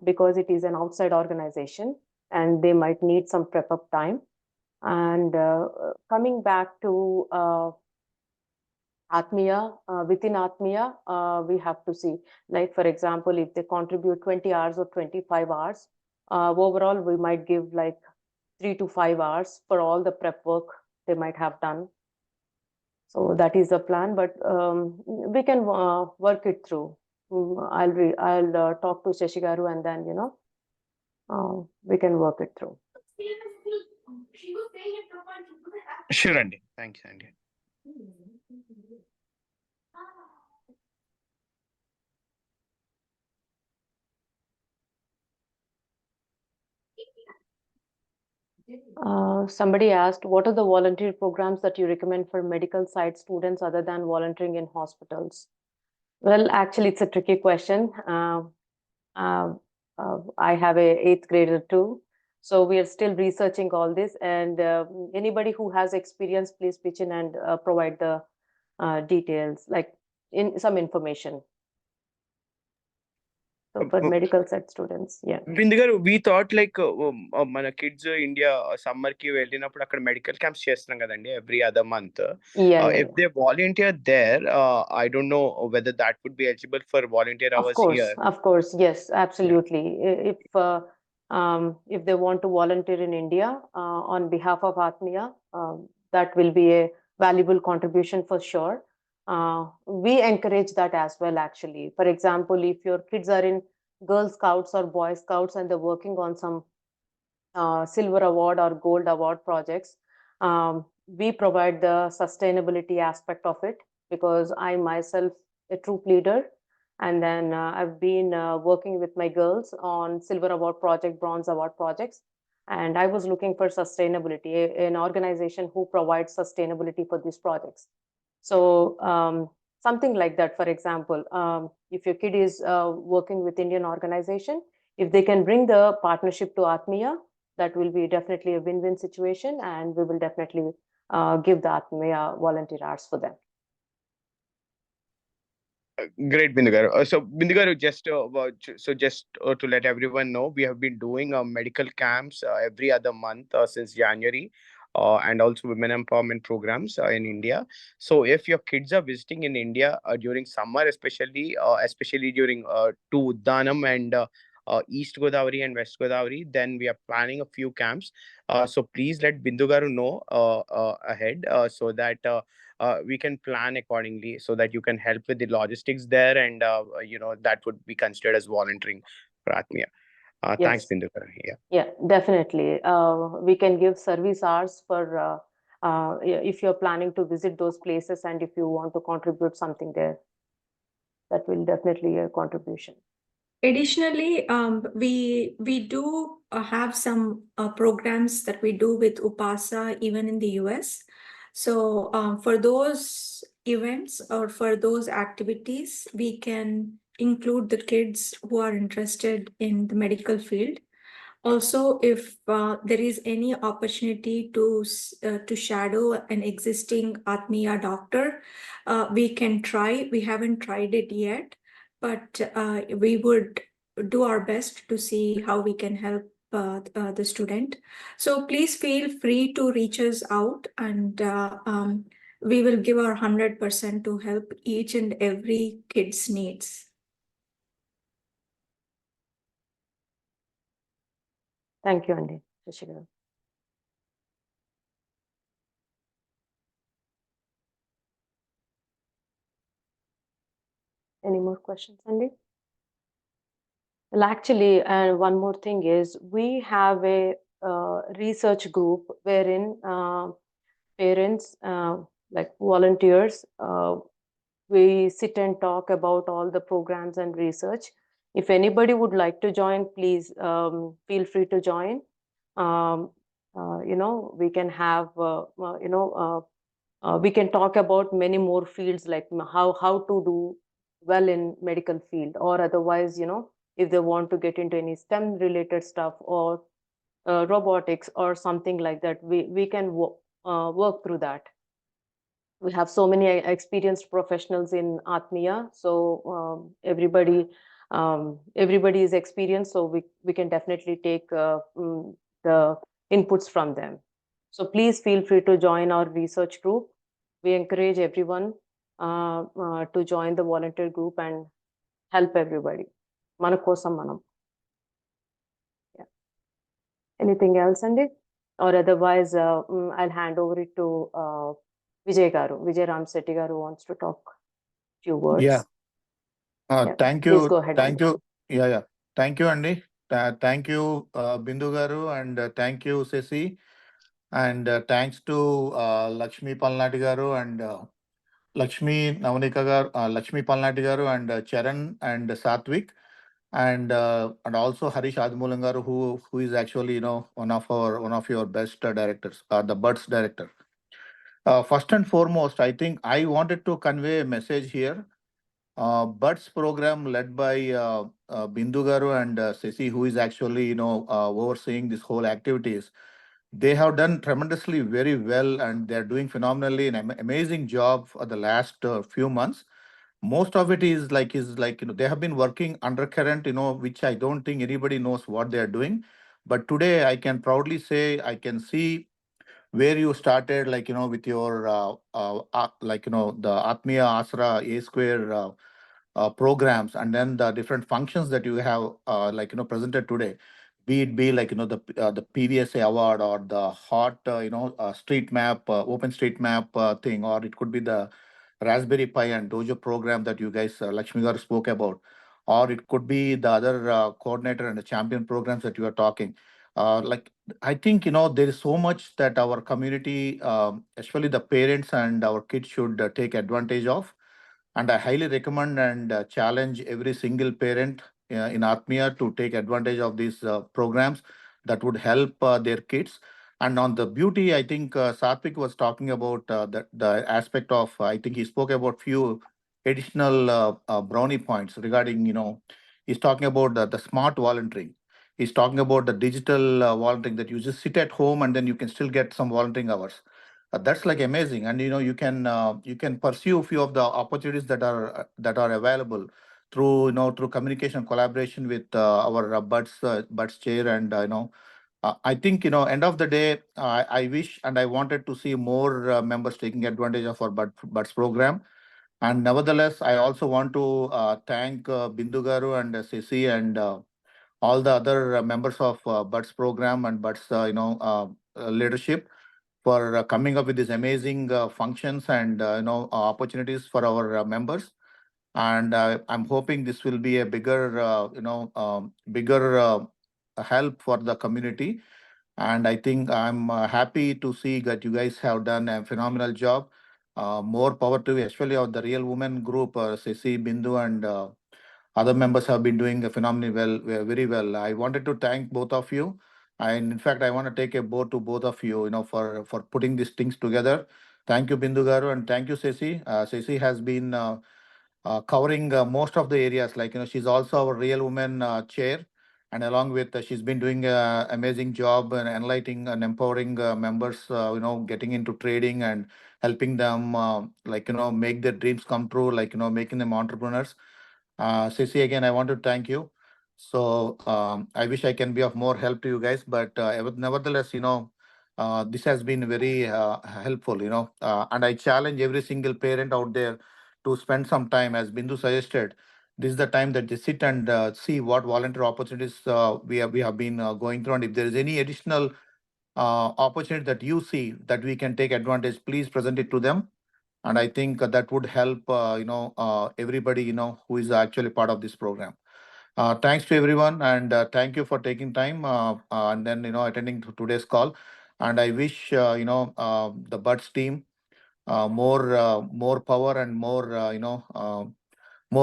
because it is an outside organization and they might need some prep up time. And coming back to Atmiya, within Atmiya, we have to see, like, for example, if they contribute 20 hours or 25 hours, overall, we might give like 3 to 5 hours for all the prep work they might have done. So that is the plan, but we can work it through. I'll talk to Shashi Garu, and then we can work it through. Sure, Andy. Thanks, Andy. Somebody asked, what are the volunteer programs that you recommend for medical side students other than volunteering in hospitals? Well, actually, it's a tricky question. I have a 8th grader too, so we are still researching all this. And anybody who has experience, please pitch in and provide the details, like in some information. So for medical set students, yeah. Bindigaru, we thought like మన kids India summer కి వెళ్ళినప్పుడు అక్కడ medical camps చేస్తున్నాం కదండి every other month. Yeah, If they volunteer there, I don't know whether that would be eligible for volunteer hours here. Of course, yes, absolutely. If they want to volunteer in India on behalf of Atmiya, that will be a valuable contribution for sure. We encourage that as well, actually. For example, if your kids are in Girl Scouts or Boy Scouts and they're working on some silver award or gold award projects, we provide the sustainability aspect of it, because I myself a troop leader, and then I've been working with my girls on silver award project, bronze award projects, and I was looking for sustainability, an organization who provides sustainability for these projects. So something like that. For example, if your kid is working with Indian organization, if they can bring the partnership to Atmiya, that will be definitely a win-win situation, and we will definitely give the Atmiya volunteer hours for them. Great, Bindigaru. So, Bindigaru, just to let everyone know, we have been doing medical camps every other month since January, and also women empowerment programs in India. So, if your kids are visiting in India during summer, especially during to Uddanam and East Godavari and West Godavari, then we are planning a few camps. So, please let Bindigaru know ahead so that. We can plan accordingly, so that you can help with the logistics there, and that would be considered as volunteering for Atmiya. Thanks, Yes. Bindukar. Yeah, definitely. We can give service hours for if you're planning to visit those places, and if you want to contribute something there, that will definitely be a contribution. Additionally, we do have some programs that we do with Upasa even in the US. So for those events or for those activities, we can include the kids who are interested in the medical field. Also, if there is any opportunity to shadow an existing Atmiya doctor, we can try. We haven't tried it yet, but we would do our best to see how we can help the student. So please feel free to reach us out, and we will give our 100% to help each and every kid's needs. Thank you, Andy. Shashikara. Any more questions, Andy? Well, actually, one more thing is, we have a research group wherein parents, like volunteers, we sit and talk about all the programs and research. If anybody would like to join, please feel free to join. We can have, we can talk about many more fields, like how to do well in medical field, or otherwise, if they want to get into any STEM related stuff, or robotics or something like that, we can work through that. We have so many experienced professionals in Atmiya, so everybody is experienced, so we can definitely take the inputs from them. So please feel free to join our research group. We encourage everyone to join the volunteer group and help everybody. Mana kosam manam. Yeah. Anything else, Andy? Or otherwise, I'll hand over it to Vijay Garu. Vijay Ramsetti Garu wants to talk few words. Yeah. Yeah. Thank Please you. go ahead, Thank Andy. you. Yeah. Thank you, Andy. Thank you, Bindu Garu, and thank you, Sesi. And thanks to Lakshmi Palnati Garu and Lakshmi Navanika Garu, Lakshmi Palnati Garu, and Charan and Satvik, and also Harish Admulan Garu, who is actually one of your best directors, the BUDS director. First and foremost, I think I wanted to convey a message here. BUDS program led by Bindu Garu and Sesi, who is actually overseeing this whole activities. They have done tremendously very well, and they're doing phenomenally an amazing job for the last few months. most of it is like they have been working undercurrent, which I don't think anybody knows what they are doing. But today I can proudly say I can see where you started, with your the Atmiya Asara A Square programs, and then the different functions that you have presented today, be it be the PVSA award or the hot street map, open street map thing, or it could be the Raspberry Pi and Dojo program that you guys Lakshmi Garu spoke about, or it could be the other coordinator and the champion programs that you are talking. Like, I think there is so much that our community, especially the parents and our kids, should take advantage of. And I highly recommend and challenge every single parent in Atmiya to take advantage of these programs that would help their kids. And on the beauty, I think Satvik was talking about the aspect of, I think he spoke about few additional brownie points regarding, he's talking about the smart volunteering. He's talking about the digital volunteering, that you just sit at home and then you can still get some volunteering hours. That's like amazing, and you can pursue a few of the opportunities that are available through through communication collaboration with our buds chair, and I think end of the day, I wish and I wanted to see more members taking advantage of our buds program. And nevertheless, I also want to thank Bindu Garu and Sisi and all the other members of buds program and buds leadership for coming up with these amazing functions and opportunities for our members. And I'm hoping this will be a bigger help for the community. And I think I'm happy to see that you guys have done a phenomenal job. More power to you, especially of the Real Women group, Sisi, Bindu, and other members have been doing phenomenally well, very well. I wanted to thank both of you. And in fact, I want to take a bow to both of you, for putting these things together. Thank you, Bindu Garu, and thank you, Sesi. Sesi has been covering most of the areas. Like, she's also our Real Women chair. And along with, she's been doing an amazing job and enlightening and empowering members, getting into trading and helping them, make their dreams come true, making them entrepreneurs. Sissy, again, I want to thank you. So I wish I can be of more help to you guys, but nevertheless, this has been very helpful, and I challenge every single parent out there to spend some time, as Bindu suggested. This is the time that they sit and see what volunteer opportunities we have been going through, and if there is any additional opportunity that you see that we can take advantage, please present it to them. And I think that would help everybody who is actually part of this program. Thanks to everyone, and thank you for taking time and then attending to today's call. And I wish the Buds team more power and more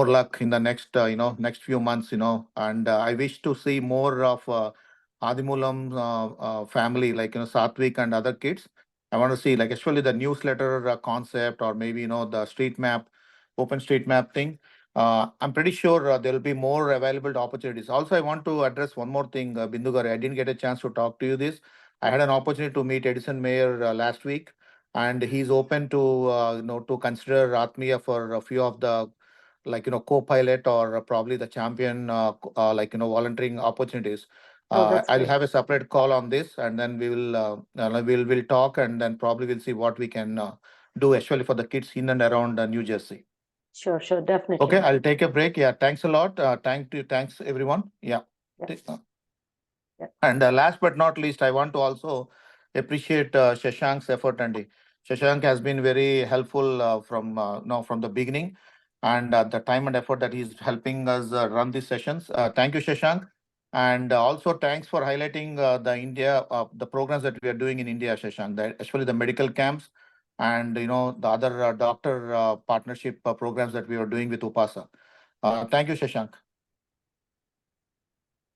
luck in the next few months, and I wish to see more of Adimulam family, like Satvik and other kids. I want to see, like, especially the newsletter concept, or maybe the street map, open street map thing. I'm pretty sure there will be more available opportunities. Also, I want to address one more thing, Bindu Garu. I didn't get a chance to talk to you this. I had an opportunity to meet Edison Mayor last week, and he's open to to consider Atmiya for a few of the, co-pilot or probably the champion volunteering opportunities. Oh, that's I'll great. have a separate call on this, and then we'll talk, and then probably we'll see what we can do, especially for the kids in and around New Jersey. Sure, definitely. Okay, I'll take a break. Yeah, thanks a lot. Thanks everyone. Yeah. Yeah. Yeah. And last but not least, I want to also appreciate Shashank's effort. And Shashank has been very helpful from from the beginning, and the time and effort that he's helping us run these sessions. Thank you, Shashank. And also thanks for highlighting the programs that we are doing in India, Shashank, especially the medical camps and the other doctor partnership programs that we are doing with Upasa. Thank you, Shashank.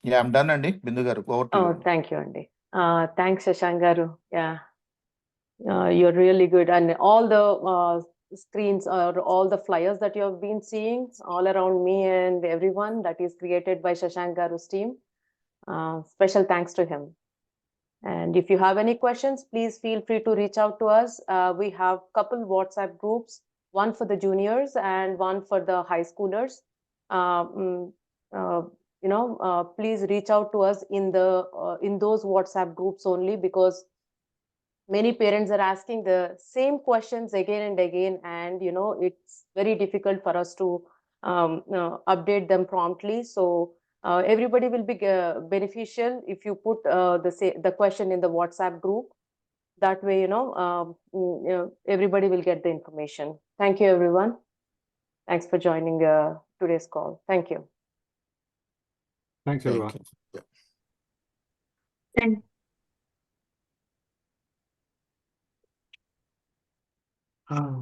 Yeah, I'm done, Andy. Bindu Garu, over to Oh, you. thank you, Andy. Thanks, Shashank Garu. Yeah, you're really good. And all the screens or all the flyers that you have been seeing all around me and everyone, that is created by Shashank Garu's team. Special thanks to him. And if you have any questions, please feel free to reach out to us. We have couple WhatsApp groups one for the juniors and one for the high schoolers. Mm, please reach out to us in those WhatsApp groups only, because many parents are asking the same questions again and again, and it's very difficult for us to update them promptly. So everybody will be beneficial if you put the question in the WhatsApp group. That way, everybody will get the information. Thank you, everyone. Thanks for joining today's call. Thank you. Thanks, everyone. Thank you. And Ah.